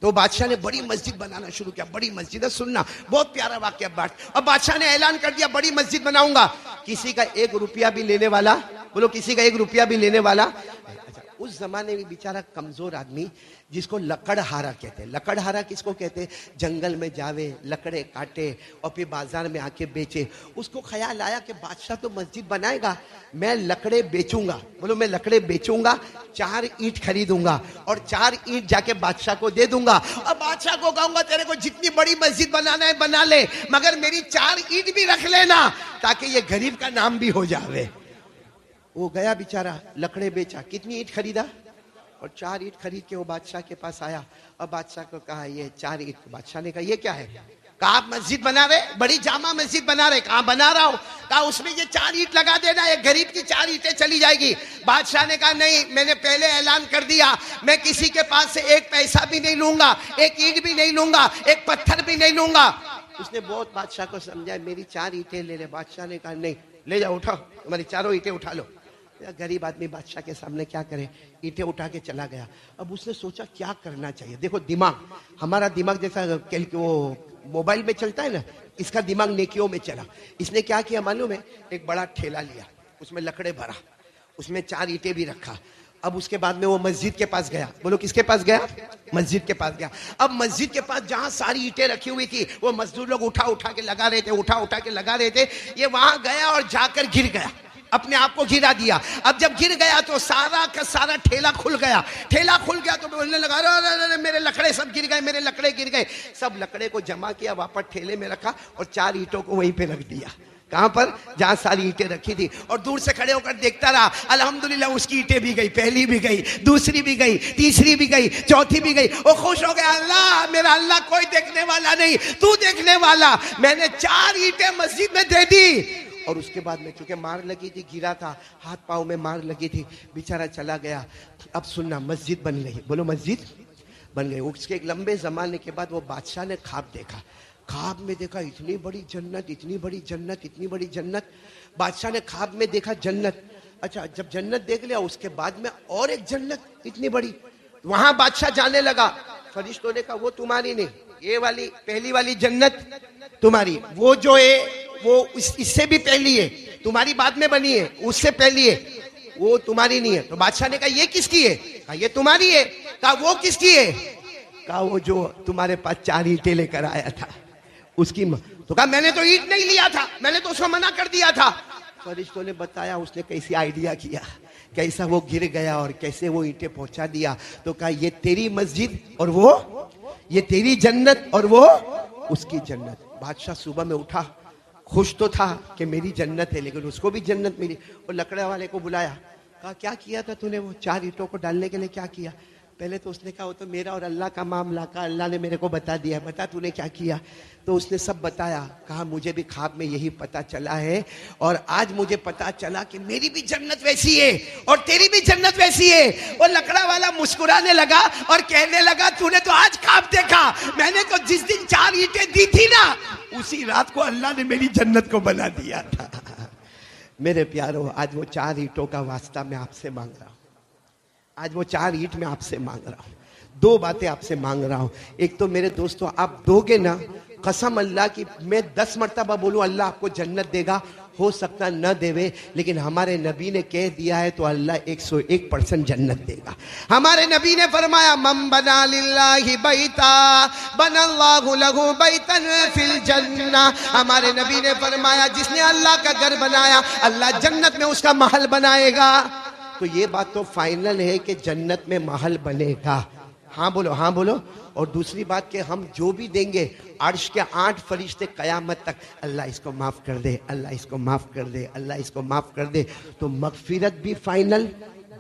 تو بادشاہ نے بڑی مسجد بنانا شروع کیا. بڑی مسجد ہے, سننا بہت پیارا واقعہ بات. اب بادشاہ نے اعلان کر دیا بڑی مسجد بناؤں گا. کسی کا 1 روپیہ بھی لینے والا, بولو کسی کا 1 روپیہ بھی لینے والا. اس زمانے میں بیچارہ کمزور آدمی جس کو لکڑہارا کہتے ہیں. لکڑہارا کس کو کہتے ہیں؟ جنگل میں جاوے, لکڑے کاٹے اور پھر بازار میں آ کے بیچے. اس کو خیال آیا کہ بادشاہ تو مسجد بنائے گا, میں لکڑے بیچوں گا. بولو میں لکڑے بیچوں گا, 4 اینٹ خریدوں گا اور 4 اینٹ جا کے بادشاہ کو دے دوں گا. اور بادشاہ کو کہوں گا تیرے کو جتنی بڑی مسجد بنانا ہے بنا لے, مگر میری 4 اینٹ بھی رکھ لینا تاکہ یہ غریب کا نام بھی ہو جاوے. وہ گیا بیچارہ, لکڑے بیچا. کتنی اینٹ خریدا؟ اور 4 اینٹ خرید کے وہ بادشاہ کے پاس آیا اور بادشاہ کو کہا یہ 4 اینٹ. بادشاہ نے کہا یہ کیا ہے؟ کہا آپ مسجد بنا رہے, بڑی جامع مسجد بنا رہے. کہاں بنا رہا ہوں. کہا اس میں یہ 4 اینٹ لگا دینا, ایک غریب کی 4 اینٹیں چلی جائے گی. بادشاہ نے کہا نہیں, میں نے پہلے اعلان کر دیا میں کسی کے پاس سے 1 پیسہ بھی نہیں لوں گا, 1 اینٹ بھی نہیں لوں گا, 1 پتھر بھی نہیں لوں گا. اس نے بہت بادشاہ کو سمجھایا میری 4 اینٹیں لے لے. بادشاہ نے کہا نہیں, لے جاؤ, اٹھاؤ ہماری 4 اینٹیں اٹھا لو. غریب آدمی بادشاہ کے سامنے کیا کرے, اینٹیں اٹھا کے چلا گیا. اب اس نے سوچا کیا کرنا چاہیے. دیکھو دماغ, ہمارا دماغ جیسا وہ موبائل میں چلتا ہے نا, اس کا دماغ نیکیوں میں چلا. اس نے کیا کیا معلوم ہے, ایک بڑا ٹھیلا لیا, اس میں لکڑے بھرا, اس میں 4 اینٹیں بھی رکھا. اب اس کے بعد میں وہ مسجد کے پاس گیا. بولو کس کے پاس گیا؟ مسجد کے پاس گیا. اب مسجد کے پاس جہاں ساری اینٹیں رکھی ہوئی تھی وہ مزدور لوگ اٹھا کے لگا رہے تھے, اٹھا کے لگا رہے تھے. یہ وہاں گیا اور جا کر گر گیا, اپنے آپ کو گرا دیا. اب جب گر گیا تو سارا کا سارا ٹھیلا کھل گیا. ٹھیلا کھل گیا تو بولنے لگا میرے لکڑے سب گر گئے, میرے لکڑے گر گئے. سب لکڑے کو جمع کیا, واپس ٹھیلے میں رکھا اور 4 اینٹوں کو وہیں پہ رکھ دیا. کہاں پر؟ جہاں ساری اینٹیں رکھی تھی. اور دور سے کھڑے ہو کر دیکھتا رہا. الحمدللہ اس کی اینٹیں بھی گئی, پہلی بھی گئی, دوسری بھی گئی, تیسری بھی گئی, چوتھی بھی گئی. وہ خوش ہو گیا, اللہ میرا اللہ کوئی دیکھنے والا نہیں, تو دیکھنے والا. میں نے 4 اینٹیں مسجد میں دے دی. اور اس کے بعد میں چونکہ مار لگی تھی, گرا تھا, ہاتھ پاؤں میں مار لگی تھی, بیچارہ چلا گیا. اب سننا, مسجد بن گئی. بولو مسجد بن گئی. اس کے ایک لمبے زمانے کے بعد وہ بادشاہ نے خواب دیکھا. خواب میں دیکھا اتنی بڑی جنت, اتنی بڑی جنت, اتنی بڑی جنت. بادشاہ نے خواب میں دیکھا جنت. اچھا جب جنت دیکھ لیا اس کے بعد میں اور ایک جنت اتنی بڑی. وہاں بادشاہ جانے لگا. فرشتوں نے کہا وہ تمہاری نہیں, یہ والی پہلی والی جنت تمہاری, وہ جو ہے وہ اس سے بھی پہلی ہے, تمہاری بعد میں بنی ہے, اس سے پہلی ہے, وہ تمہاری نہیں ہے. تو بادشاہ نے کہا یہ کس کی ہے؟ کہا یہ تمہاری ہے. کہا وہ کس کی ہے؟ کہا وہ جو تمہارے پاس 4 اینٹیں لے کر آیا تھا اس کی. تو کہا میں نے تو اینٹ نہیں لیا تھا, میں نے تو اس کو منع کر دیا تھا. فرشتوں نے بتایا اس نے کیسی آئیڈیا کیا, کیسا وہ گر گیا اور کیسے وہ اینٹیں پہنچا دیا. تو کہا یہ تیری مسجد اور وہ, یہ تیری جنت اور وہ اس کی جنت. بادشاہ صبح میں اٹھا, خوش تو تھا کہ میری جنت ہے, لیکن اس کو بھی جنت ملی. اور لکڑے والے کو بلایا, کہا کیا کیا تھا تو نے وہ 4 اینٹوں کو ڈالنے کے لیے کیا کیا؟ پہلے تو اس نے کہا وہ تو میرا اور اللہ کا معاملہ, کا اللہ نے میرے کو بتا دیا, بتا تو نے کیا کیا. تو اس نے سب بتایا. کہا مجھے بھی خواب میں یہی پتا چلا ہے, اور آج مجھے پتا چلا کہ میری بھی جنت ویسی ہے اور تیری بھی جنت ویسی ہے. اور لکڑا والا مسکرانے لگا اور کہنے لگا تو نے تو آج خواب دیکھا, میں نے تو جس دن 4 اینٹیں دی تھی نا اسی رات کو اللہ نے میری جنت کو بنا دیا تھا. میرے پیارو, آج وہ 4 اینٹوں کا واسطہ میں آپ سے مانگ رہا ہوں. آج وہ 4 اینٹ میں آپ سے مانگ رہا ہوں. 2 باتیں آپ سے مانگ رہا ہوں. ایک تو میرے دوستو آپ دو گے نا, قسم اللہ کی میں 10 مرتبہ بولوں اللہ آپ کو جنت دے گا, ہو سکتا نہ دے, لیکن ہمارے نبی نے کہہ دیا ہے تو اللہ 101% جنت دے گا. ہمارے نبی نے فرمایا من بنا للہ بیتا بنا اللہ لہ بیتا فی الجنہ. ہمارے نبی نے فرمایا جس نے اللہ کا گھر بنایا اللہ جنت میں اس کا محل بنائے گا. تو یہ بات تو فائنل ہے کہ جنت میں محل بنے گا. ہاں بولو, ہاں بولو. اور دوسری بات کہ ہم جو بھی دیں گے, عرش کے 8 فرشتے قیامت تک اللہ اس کو معاف کر دے, اللہ اس کو معاف کر دے, اللہ اس کو معاف کر دے. تو مغفرت بھی فائنل,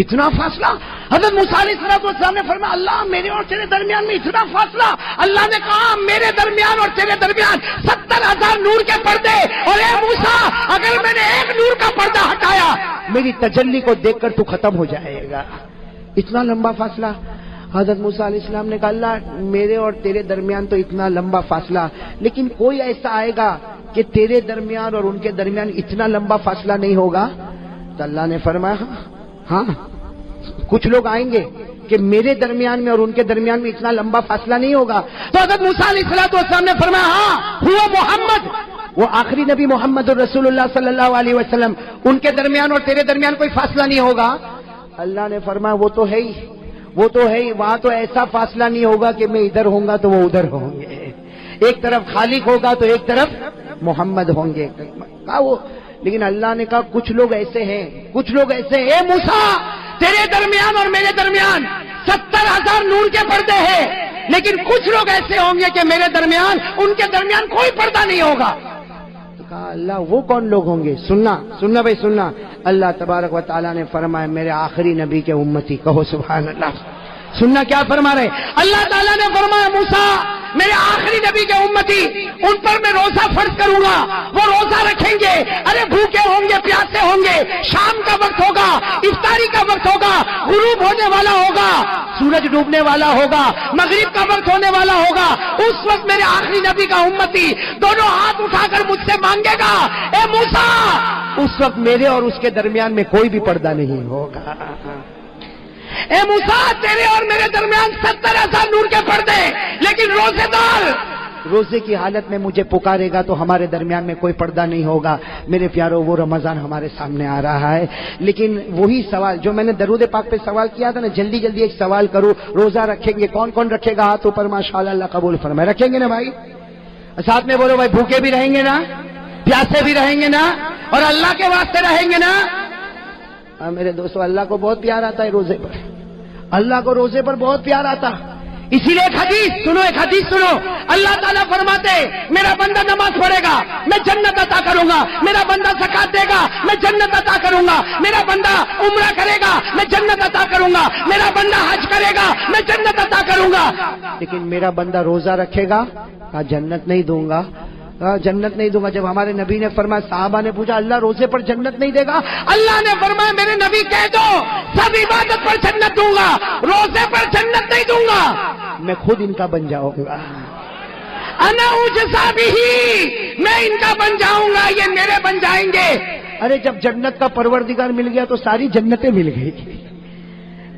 کتنا فاصلہ. حضرت موسیٰ علیہ السلام نے فرمایا اللہ میرے اور تیرے درمیان میں اتنا فاصلہ. اللہ نے کہا میرے درمیان اور تیرے درمیان 70,000 نور کے پردے, اور اے موسیٰ اگر میں نے ایک نور کا پردہ ہٹایا میری تجلی کو دیکھ کر تو ختم ہو جائے گا. اتنا لمبا فاصلہ. حضرت موسیٰ علیہ السلام نے کہا اللہ میرے اور تیرے درمیان تو اتنا لمبا فاصلہ, لیکن کوئی ایسا آئے گا کہ تیرے درمیان اور ان کے درمیان اتنا لمبا فاصلہ نہیں ہوگا. تو اللہ نے فرمایا ہاں کچھ لوگ آئیں گے کہ میرے درمیان میں اور ان کے درمیان میں اتنا لمبا فاصلہ نہیں ہوگا. تو حضرت موسیٰ علیہ السلام نے فرمایا ہاں ہوا محمد, وہ آخری نبی محمد رسول اللہ صلی اللہ علیہ وسلم, ان کے درمیان اور تیرے درمیان کوئی فاصلہ نہیں ہوگا. اللہ نے فرمایا وہ تو ہے ہی, وہ تو ہے ہی, وہاں تو ایسا فاصلہ نہیں ہوگا کہ میں ادھر ہوں گا تو وہ ادھر ہوں گے, ایک طرف خالق ہوگا تو ایک طرف محمد ہوں گے. کہا وہ, لیکن اللہ نے کہا کچھ لوگ ایسے ہیں, کچھ لوگ ایسے ہیں, اے موسیٰ تیرے درمیان اور میرے درمیان 70,000 نور کے پردے ہیں, لیکن کچھ لوگ ایسے ہوں گے کہ میرے درمیان ان کے درمیان کوئی پردہ نہیں ہوگا. تو کہا اللہ وہ کون لوگ ہوں گے؟ سننا بھائی سننا. اللہ تبارک و تعالیٰ نے فرمایا میرے آخری نبی کے امتی. کہو سبحان اللہ. سننا کیا فرما رہے, اللہ تعالیٰ نے فرمایا موسیٰ میرے آخری نبی کے امتی ان پر میں روزہ فرض کروں گا, وہ روزہ رکھیں گے, ارے بھوکے ہوں گے, پیاسے ہوں گے, شام کا وقت ہوگا, افطاری کا وقت ہوگا, غروب ہونے والا ہوگا, سورج ڈوبنے والا ہوگا, مغرب کا وقت ہونے والا ہوگا, اس وقت میرے آخری نبی کا امتی دونوں ہاتھ اٹھا کر مجھ سے مانگے گا اے موسیٰ, اس وقت میرے اور اس کے درمیان میں کوئی بھی پردہ نہیں ہوگا. اے موسیٰ تیرے اور میرے درمیان 70,000 نور کے پردے, لیکن روزے دار روزے کی حالت میں مجھے پکارے گا تو ہمارے درمیان میں کوئی پردہ نہیں ہوگا. میرے پیارو وہ رمضان ہمارے سامنے آ رہا ہے, لیکن وہی سوال جو میں نے درود پاک پہ سوال کیا تھا نا, جلدی ایک سوال کروں. روزہ رکھیں گے, کون کون رکھے گا ہاتھ اوپر؟ ماشاءاللہ اللہ قبول فرمائے. رکھیں گے نا بھائی؟ ساتھ میں بولو بھائی بھوکے بھی رہیں گے نا, پیاسے بھی رہیں گے نا, اور اللہ کے واسطے رہیں گے نا. میرے دوستو اللہ کو بہت پیار آتا ہے روزے پر, اللہ کو روزے پر بہت پیار آتا. اسی لیے ایک حدیث سنو. اللہ تعالیٰ فرماتے میرا بندہ نماز پڑھے گا میں جنت عطا کروں گا, میرا بندہ زکات دے گا میں جنت عطا کروں گا, میرا بندہ عمرہ کرے گا میں جنت عطا کروں گا, میرا بندہ حج کرے گا میں جنت عطا کروں گا. لیکن میرا بندہ روزہ رکھے گا جنت نہیں دوں گا, جنت نہیں دوں گا. جب ہمارے نبی نے فرمایا, صحابہ نے پوچھا اللہ روزے پر جنت نہیں دے گا؟ اللہ نے فرمایا میرے نبی کہہ دو سب عبادت پر جنت دوں گا, روزے پر جنت نہیں دوں گا. میں خود ان کا بن جاؤں گا, انا اجزا بہ, میں ان کا بن جاؤں گا, یہ میرے بن جائیں گے. ارے جب جنت کا پروردگار مل گیا تو ساری جنتیں مل گئی.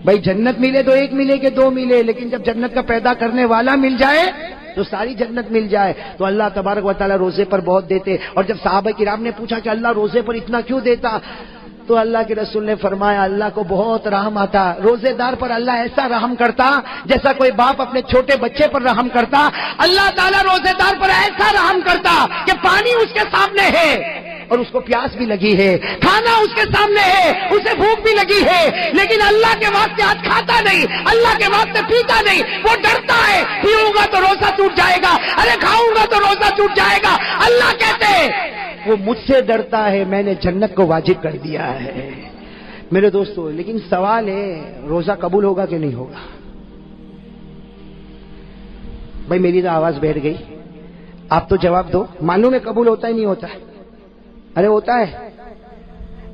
بھائی جنت ملے تو ایک ملے کہ دو ملے, لیکن جب جنت کا پیدا کرنے والا مل جائے تو ساری جنت مل جائے. تو اللہ تبارک و تعالیٰ روزے پر بہت دیتے. اور جب صحابہ کرام نے پوچھا کہ اللہ روزے پر اتنا کیوں دیتا, تو اللہ کے رسول نے فرمایا اللہ کو بہت رحم آتا. روزے دار پر اللہ ایسا رحم کرتا جیسا کوئی باپ اپنے چھوٹے بچے پر رحم کرتا. اللہ تعالیٰ روزے دار پر ایسا رحم کرتا کہ پانی اس کے سامنے ہے اور اس کو پیاس بھی لگی ہے, کھانا اس کے سامنے ہے, اسے بھوک بھی لگی ہے, لیکن اللہ کے واسطے آج کھاتا نہیں, اللہ کے واسطے پیتا نہیں. وہ ڈرتا ہے پیوں گا تو روزہ ٹوٹ جائے گا, ارے کھاؤں گا تو روزہ ٹوٹ جائے گا. اللہ کہتے وہ مجھ سے ڈرتا ہے, میں نے جنت کو واجب کر دیا ہے. میرے دوستو لیکن سوال ہے روزہ قبول ہوگا کہ نہیں ہوگا؟ بھائی میری تو آواز بیٹھ گئی, آپ تو جواب دو. معلوم ہے قبول ہوتا ہی نہیں ہوتا ہے؟ ارے ہوتا ہے.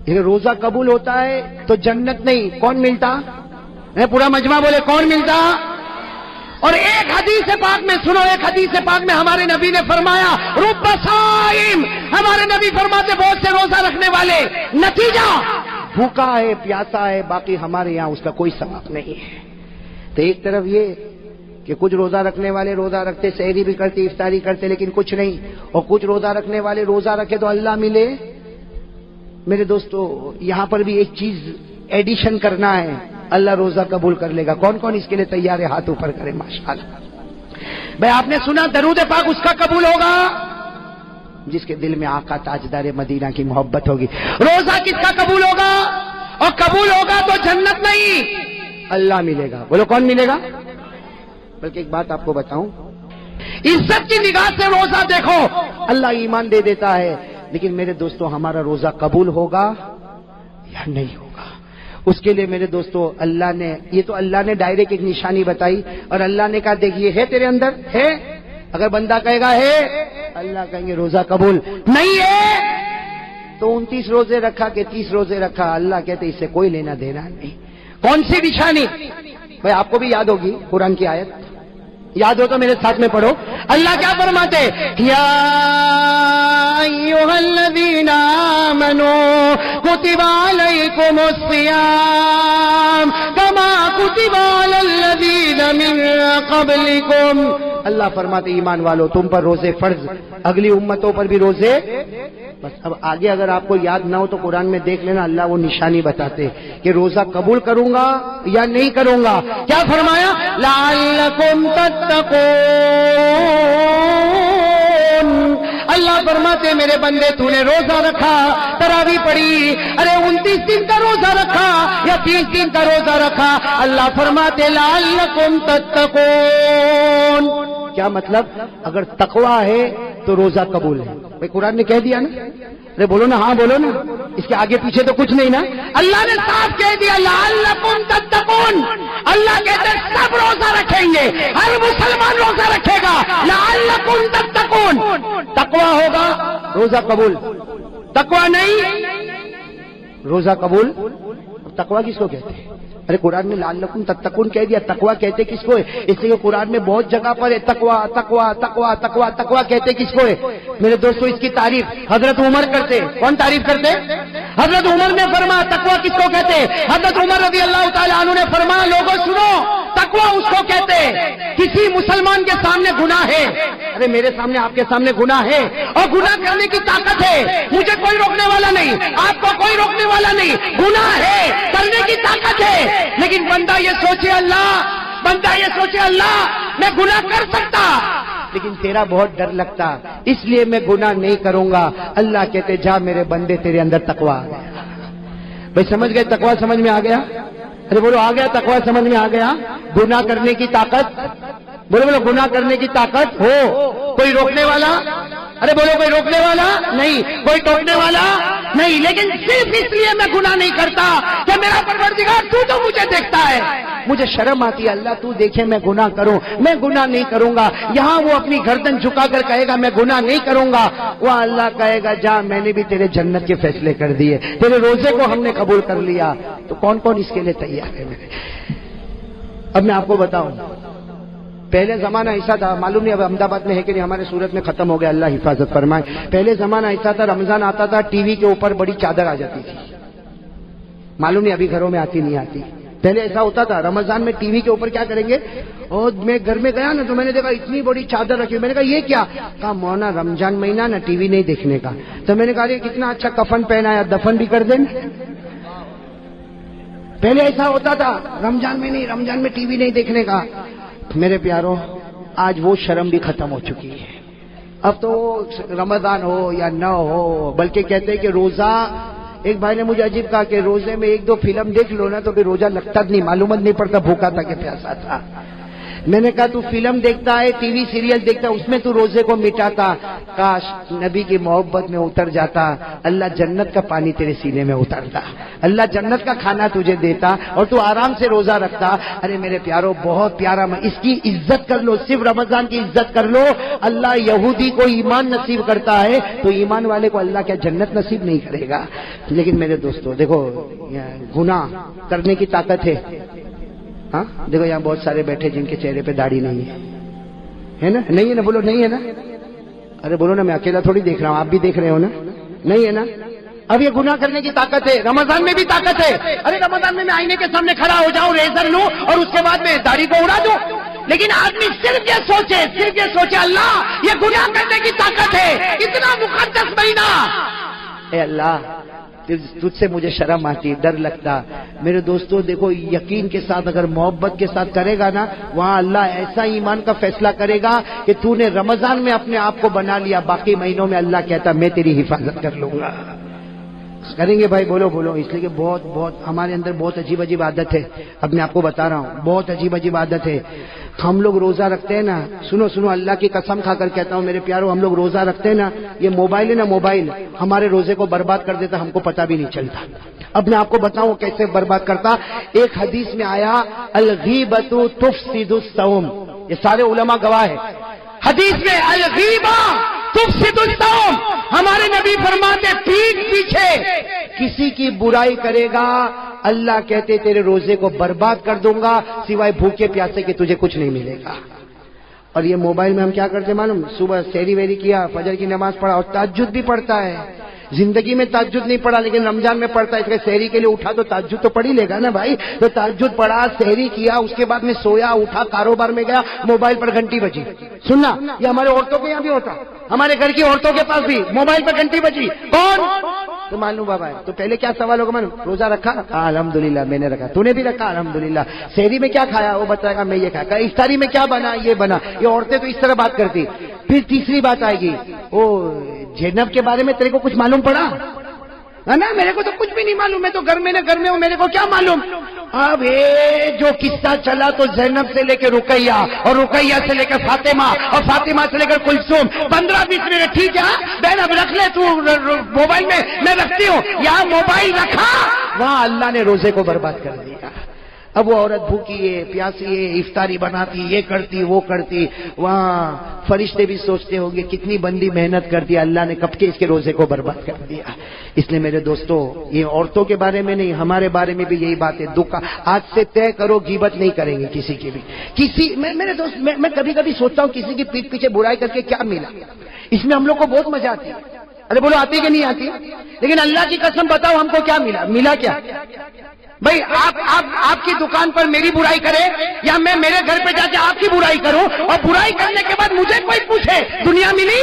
لیکن روزہ قبول ہوتا ہے تو جنت نہیں, کون ملتا؟ پورا مجمع بولے کون ملتا؟ اور ایک حدیث پاک میں سنو, ایک حدیث پاک میں ہمارے نبی نے فرمایا رب صائم, ہمارے نبی فرماتے بہت سے روزہ رکھنے والے نتیجہ بھوکا ہے, پیاسا ہے, باقی ہمارے یہاں اس کا کوئی ثواب نہیں ہے. تو ایک طرف یہ کہ کچھ روزہ رکھنے والے روزہ رکھتے, سحری بھی کرتے, افطاری کرتے, لیکن کچھ نہیں, اور کچھ روزہ رکھنے والے روزہ رکھے تو اللہ ملے. میرے دوستو یہاں پر بھی ایک چیز ایڈیشن کرنا ہے, اللہ روزہ قبول کر لے گا. کون کون اس کے لیے تیار ہے؟ ہاتھ اوپر کرے. ماشاءاللہ. بھائی آپ نے سنا درود پاک اس کا قبول ہوگا جس کے دل میں آقا تاجدار مدینہ کی محبت ہوگی. روزہ کس کا قبول ہوگا؟ اور قبول ہوگا تو جنت نہیں اللہ ملے گا. بولو کون ملے گا؟ بلکہ ایک بات آپ کو بتاؤں, عزت کی نگاہ سے روزہ دیکھو, اللہ ایمان دے دیتا ہے, لیکن میرے دوستو ہمارا روزہ قبول ہوگا یا نہیں ہوگا اس کے لیے میرے دوستو اللہ نے یہ تو اللہ نے ڈائریکٹ ایک نشانی بتائی اور اللہ نے کہا دیکھ یہ ہے تیرے اندر ہے. اگر بندہ کہے گا ہے اللہ کہیں گے روزہ قبول. نہیں ہے تو 29 روزے رکھا کہ 30 روزے رکھا اللہ کہتے اس سے کوئی لینا دینا نہیں. کون سی نشانی بھائی آپ کو بھی یاد ہوگی قرآن کی آیت یاد ہو تو میرے ساتھ میں پڑھو. اللہ کیا فرماتے یا ایھا الذین آمنوا کتب علیکم الصیام کما کتب علی الذین من قبلکم. اللہ فرماتے ایمان والو تم پر روزے فرض اگلی امتوں پر بھی روزے. بس اب آگے اگر آپ کو یاد نہ ہو تو قرآن میں دیکھ لینا اللہ وہ نشانی بتاتے کہ روزہ قبول کروں گا یا نہیں کروں گا. کیا فرمایا لعلکم تتقون. اللہ فرماتے میرے بندے تو نے روزہ رکھا تراویح پڑھی ارے 29 دن کا روزہ رکھا یا 30 دن کا روزہ رکھا اللہ فرماتے لعلکم تتقون. کیا مطلب اگر تقوی ہے تو روزہ قبول ہے. بھائی قرآن نے کہہ دیا نا ارے بولو نا ہاں بولو نا اس کے آگے پیچھے تو کچھ نہیں نا. اللہ نے صاف کہہ دیا لعلکم تتقون. اللہ کہتے سب روزہ رکھیں گے ہر مسلمان روزہ رکھے گا لعلکم تتقون. تقوی ہوگا روزہ قبول تقوی نہیں روزہ قبول. تقوی کس کو کہتے ہیں ارے قرآن میں لعلکم تتقون کہہ دیا تقوی کہتے کس کو ہے اس لیے قرآن میں بہت جگہ پر ہے تقوی تقوی تقوی تقوی تقوی کہتے کس کو ہے میرے دوستو. اس کی تعریف حضرت عمر کرتے. کون تعریف کرتے حضرت عمر نے فرمایا تقوی کس کو کہتے. حضرت عمر رضی اللہ تعالیٰ عنہ نے فرمایا لوگوں سنو تقوی اس کو کہتے کسی مسلمان کے سامنے گناہ ہے ارے میرے سامنے آپ کے سامنے گناہ ہے اور گناہ کرنے کی طاقت ہے مجھے کوئی روکنے والا نہیں آپ کو کوئی روکنے والا نہیں گناہ ہے کرنے کی طاقت ہے لیکن بندہ یہ سوچے اللہ میں گناہ کر سکتا لیکن تیرا بہت ڈر لگتا اس لیے میں گناہ نہیں کروں گا. اللہ کہتے جا میرے بندے تیرے اندر تقوی آ گیا. بھائی سمجھ گئے تقوی سمجھ میں آ گیا. ارے بولو آ گیا تقوی سمجھ میں آ گیا. گناہ کرنے کی طاقت بولو گناہ کرنے کی طاقت ہو کوئی روکنے والا ارے بولو کوئی روکنے والا نہیں کوئی ٹوکنے والا نہیں لیکن صرف اس لیے میں گناہ نہیں کرتا کہ میرا پروردگار تو مجھے دیکھتا ہے مجھے شرم آتی ہے اللہ تو دیکھے میں گناہ کروں میں گناہ نہیں کروں گا. یہاں وہ اپنی گردن جھکا کر کہے گا میں گناہ نہیں کروں گا وہ اللہ کہے گا جا میں نے بھی تیرے جنت کے فیصلے کر دیے تیرے روزے کو ہم نے قبول کر لیا. تو کون کون اس کے لیے تیار ہے میرے. اب میں آپ کو بتاؤں پہلے زمانہ ایسا تھا معلوم نہیں اب احمد آباد میں ہے کہ نہیں ہمارے صورت میں ختم ہو گیا اللہ حفاظت فرمائے. پہلے زمانہ ایسا تھا رمضان آتا تھا ٹی وی کے اوپر بڑی چادر آ جاتی تھی معلوم نہیں ابھی گھروں میں آتی نہیں آتی. پہلے ایسا ہوتا تھا رمضان میں ٹی وی کے اوپر کیا کریں گے اور میں گھر میں گیا نا تو میں نے دیکھا اتنی بڑی چادر رکھی میں نے کہا یہ کیا کہا مولانا رمضان مہینہ نا ٹی وی نہیں دیکھنے کا. تو میں نے کہا یہ کتنا اچھا کفن پہنایا دفن بھی کر دیں. پہلے ایسا ہوتا تھا رمضان میں نہیں رمضان میں ٹی وی نہیں دیکھنے کا. میرے پیاروں آج وہ شرم بھی ختم ہو چکی ہے. اب تو رمضان ہو یا نہ ہو بلکہ کہتے ہیں کہ روزہ ایک بھائی نے مجھے عجیب کہا کہ روزے میں 1-2 فلم دیکھ لو نا تو پھر روزہ لگتا نہیں معلومات نہیں پڑتا بھوکا تھا کہ پیاسا تھا. میں نے کہا تو فلم دیکھتا ہے ٹی وی سیریل دیکھتا اس میں تو روزے کو مٹاتا کاش نبی کی محبت میں اتر جاتا اللہ جنت کا پانی تیرے سینے میں اترتا اللہ جنت کا کھانا تجھے دیتا اور تو آرام سے روزہ رکھتا. ارے میرے پیاروں بہت پیارا اس کی عزت کر لو صرف رمضان کی عزت کر لو. اللہ یہودی کو ایمان نصیب کرتا ہے تو ایمان والے کو اللہ کیا جنت نصیب نہیں کرے گا. لیکن میرے دوستو دیکھو گناہ کرنے کی طاقت ہے. ہاں دیکھو یہاں بہت سارے بیٹھے جن کے چہرے پہ داڑھی نہیں ہے نا نہیں ہے نا بولو نہیں ہے نا. ارے بولو نا میں اکیلا تھوڑی دیکھ رہا ہوں آپ بھی دیکھ رہے ہو نا نہیں ہے نا. اب یہ گناہ کرنے کی طاقت ہے رمضان میں بھی طاقت ہے. ارے رمضان میں آئینے کے سامنے کھڑا ہو جاؤں ریزر لوں اور اس کے بعد میں داڑھی کو اڑا دوں. لیکن آدمی صرف یہ سوچے اللہ یہ گناہ کرنے کی طاقت ہے اتنا مقدس مہینہ اے اللہ تجھ سے مجھے شرم آتی ڈر لگتا. میرے دوستو دیکھو یقین کے ساتھ اگر محبت کے ساتھ کرے گا نا وہاں اللہ ایسا ایمان کا فیصلہ کرے گا کہ تو نے رمضان میں اپنے آپ کو بنا لیا باقی مہینوں میں اللہ کہتا میں تیری حفاظت کر لوں گا. کریں گے بھائی بولو اس لیے کہ بہت ہمارے اندر بہت عجیب عادت ہے. اب میں آپ کو بتا رہا ہوں بہت عجیب عادت ہے. ہم لوگ روزہ رکھتے ہیں نا سنو اللہ کی قسم کھا کر کہتا ہوں میرے پیاروں ہم لوگ روزہ رکھتے ہیں نا یہ موبائل ہے نا موبائل ہمارے روزے کو برباد کر دیتا ہم کو پتہ بھی نہیں چلتا. اب میں آپ کو بتاؤں کیسے برباد کرتا. ایک حدیث میں آیا الغیبۃ تفسد الصوم، یہ سارے علماء گواہ ہیں. حدیث میں الغیبہ تفسد الصوم، ہمارے نبی فرماتے پیٹھ پیچھے کسی کی برائی کرے گا اللہ کہتے تیرے روزے کو برباد کر دوں گا سوائے بھوکے پیاسے کے تجھے کچھ نہیں ملے گا. اور یہ موبائل میں ہم کیا کرتے معلوم، صبح سحری ویری کیا، فجر کی نماز پڑھا اور تہجد بھی پڑھتا ہے. زندگی میں تہجد نہیں پڑھا لیکن رمضان میں پڑھتا ہے، اس کے سحری کے لیے اٹھا تو تہجد تو پڑھ ہی لے گا نا بھائی. تو تہجد پڑھا، سحری کیا، اس کے بعد میں سویا، اٹھا، کاروبار میں گیا، موبائل پر گھنٹی بجی. سننا، یہ ہمارے عورتوں کے یہاں بھی ہوتا، ہمارے گھر کی عورتوں کے پاس بھی موبائل پر گھنٹی بجی. کون؟ تو معلوم بابا ہے. تو پہلے کیا سوال ہوگا معلوم، روزہ رکھا؟ الحمدللہ میں نے رکھا. تو نے بھی رکھا؟ الحمدللہ. سحری میں کیا کھایا؟ وہ بتائے گا میں یہ کھایا. افطاری میں کیا بنا؟ یہ بنا. یہ عورتیں تو اس طرح بات کرتی. پھر تیسری بات آئے گی، وہ زینب کے بارے میں تیرے کو کچھ معلوم پڑا؟ نا میرے کو تو کچھ بھی نہیں معلوم، میں تو گھر میں ہوں، میرے کو کیا معلوم. اب جو قصہ چلا تو زینب سے لے کے رقیہ اور رقیہ سے لے کر فاطمہ اور فاطمہ سے لے کر کلثوم، 15-20 منٹ. ٹھیک ہے بہن اب رکھ لے تو موبائل میں رکھتی ہوں. یہاں موبائل رکھا وہاں اللہ نے روزے کو برباد کر دیا. اب وہ عورت بھوکی ہے، پیاسی ہے، افطاری بناتی، یہ کرتی وہ کرتی. وہاں فرشتے بھی سوچتے ہوں گے کتنی بندی محنت کرتی، اللہ نے کب کے اس کے روزے کو برباد کر دیا. اس لیے میرے دوستو، یہ عورتوں کے بارے میں نہیں، ہمارے بارے میں بھی یہی بات ہے. دکھ آج سے طے کرو غیبت نہیں کریں گے کسی کی بھی. میرے دوست میں کبھی کبھی سوچتا ہوں کسی کی پیٹھ پیچھے برائی کر کے کیا ملا. اس میں ہم لوگ کو بہت مزہ آتی ہے. ارے بولو آتی کہ نہیں آتی؟ لیکن اللہ کی قسم بتاؤ ہم کو کیا ملا کیا؟ بھائی آپ کی دکان پر میری برائی کرے یا میں میرے گھر پہ جا کے آپ کی برائی کروں اور برائی کرنے کے بعد مجھے کوئی پوچھے دنیا ملی؟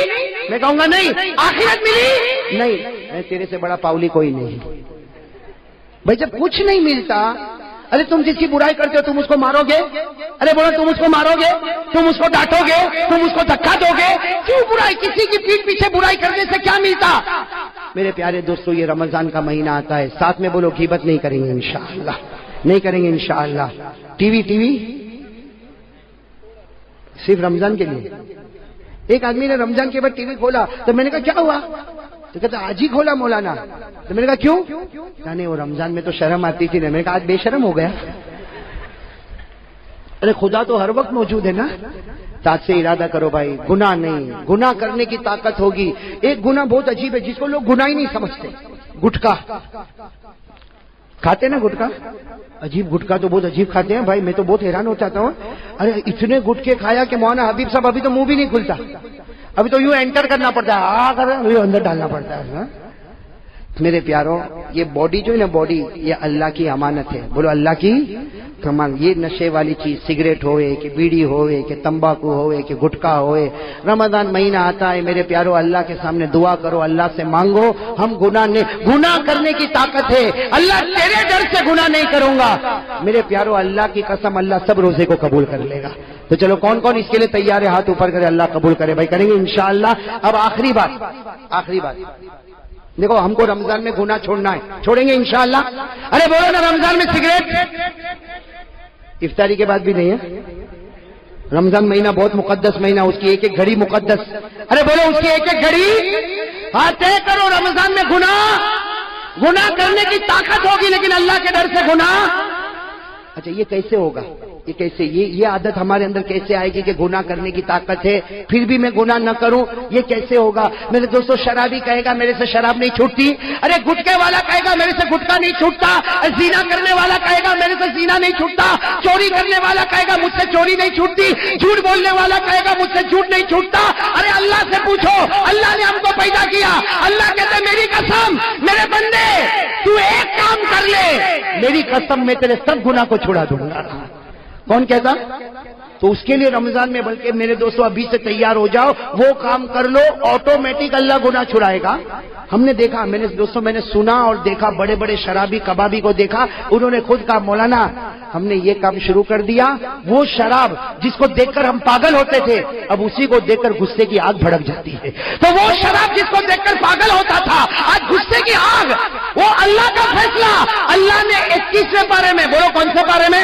میں کہوں گا نہیں. آخرت ملی؟ نہیں. تیرے سے بڑا پاؤلی کوئی نہیں. بھائی جب کچھ نہیں ملتا، ارے تم جس کی برائی کرتے ہو تم اس کو مارو گے؟ ارے بولو تم اس کو مارو گے؟ تم اس کو ڈانٹو گے؟ تم اس کو دھکا دو گے؟ کیوں برائی؟ کسی کی پیٹھ پیچھے برائی کرنے سے کیا ملتا؟ میرے پیارے دوستو، یہ رمضان کا مہینہ آتا ہے، ساتھ میں بولو غیبت نہیں کریں گے انشاءاللہ، نہیں کریں گے انشاءاللہ. ٹی وی صرف رمضان کے لیے. ایک آدمی نے رمضان کے بعد ٹی وی کھولا تو میں نے کہا کیا ہوا؟ تو کہتا آج ہی کھولا مولانا. تو میں نے کہا کیوں؟ نہیں وہ رمضان میں تو شرم آتی تھی. میں نے کہا آج بے شرم ہو گیا. ارے خدا تو ہر وقت موجود ہے نا. تاج سے ارادہ کرو بھائی، گناہ نہیں، گناہ کرنے کی طاقت ہوگی. ایک گناہ بہت عجیب ہے جس کو لوگ گناہ ہی نہیں سمجھتے. گٹکا کھاتے نا، گٹکا عجیب، گٹکا تو بہت عجیب کھاتے ہیں بھائی. میں تو بہت حیران ہو جاتا ہوں. ارے اتنے گٹکے کھایا کہ مولانا حبیب صاحب ابھی تو منہ بھی نہیں کھلتا، ابھی تو یوں انٹر کرنا پڑتا ہے، اندر ڈالنا پڑتا ہے. میرے پیاروں، یہ باڈی جو ہے نا، باڈی یہ اللہ کی امانت ہے. بولو اللہ کی کمان. یہ نشے والی چیز سگریٹ ہوئے کہ بیڑی ہوئے کہ تمباکو ہوئے کہ گٹکا ہوئے، رمضان مہینہ آتا ہے میرے پیاروں، اللہ کے سامنے دعا کرو، اللہ سے مانگو. ہم گناہ کرنے کی طاقت ہے. اللہ تیرے ڈر سے گناہ نہیں کروں گا. میرے پیاروں اللہ کی قسم، اللہ سب روزے کو قبول کر لے گا. تو چلو کون کون اس کے لیے تیار ہے؟ ہاتھ اوپر کرے. اللہ قبول کرے بھائی، کریں گے انشاءاللہ. اب آخری بات دیکھو، ہم کو رمضان میں گناہ چھوڑنا ہے، چھوڑیں گے انشاءاللہ. ارے بولو نا، رمضان میں سگریٹ افطاری کے بعد بھی نہیں ہے. رمضان مہینہ بہت مقدس مہینہ، اس کی ایک ایک گھڑی مقدس. ارے بولو اس کی ایک ایک گھڑی. ہاں طے کرو، رمضان میں گناہ کرنے کی طاقت ہوگی لیکن اللہ کے ڈر سے گناہ. اچھا یہ کیسے ہوگا؟ یہ کیسے، یہ عادت ہمارے اندر کیسے آئے گی کہ گناہ کرنے کی طاقت ہے پھر بھی میں گناہ نہ کروں؟ یہ کیسے ہوگا؟ میرے دوستو، شرابی کہے گا میرے سے شراب نہیں چھوٹتی. ارے گٹکے والا کہے گا میرے سے گٹکا نہیں چھوٹتا. زنا کرنے والا کہے گا میرے سے زنا نہیں چھوٹتا. چوری کرنے والا کہے گا مجھ سے چوری نہیں چھوٹتی. جھوٹ بولنے والا کہے گا مجھ سے جھوٹ نہیں چھوٹتا. ارے اللہ سے پوچھو، اللہ نے ہم کو پیدا کیا. اللہ کہتے میری قسم میرے بندے تو ایک کام کر لے، میری قسم میں تیرے سب گناہ کو چھڑا دوں گا. کون کہتا؟ تو اس کے لیے رمضان میں بلکہ میرے دوستو ابھی سے تیار ہو جاؤ، وہ کام کر لو، آٹومیٹک اللہ گناہ چھڑائے گا. ہم نے دیکھا، میں نے سنا اور دیکھا، بڑے بڑے شرابی کبابی کو دیکھا، انہوں نے خود کہا مولانا ہم نے یہ کام شروع کر دیا. وہ شراب جس کو دیکھ کر ہم پاگل ہوتے تھے، اب اسی کو دیکھ کر غصے کی آگ بھڑک جاتی ہے. تو وہ شراب جس کو دیکھ کر پاگل ہوتا تھا، آج غصے کی آگ، وہ اللہ کا فیصلہ. اللہ نے 21ویں پارے میں، بولو کون سے پارے میں؟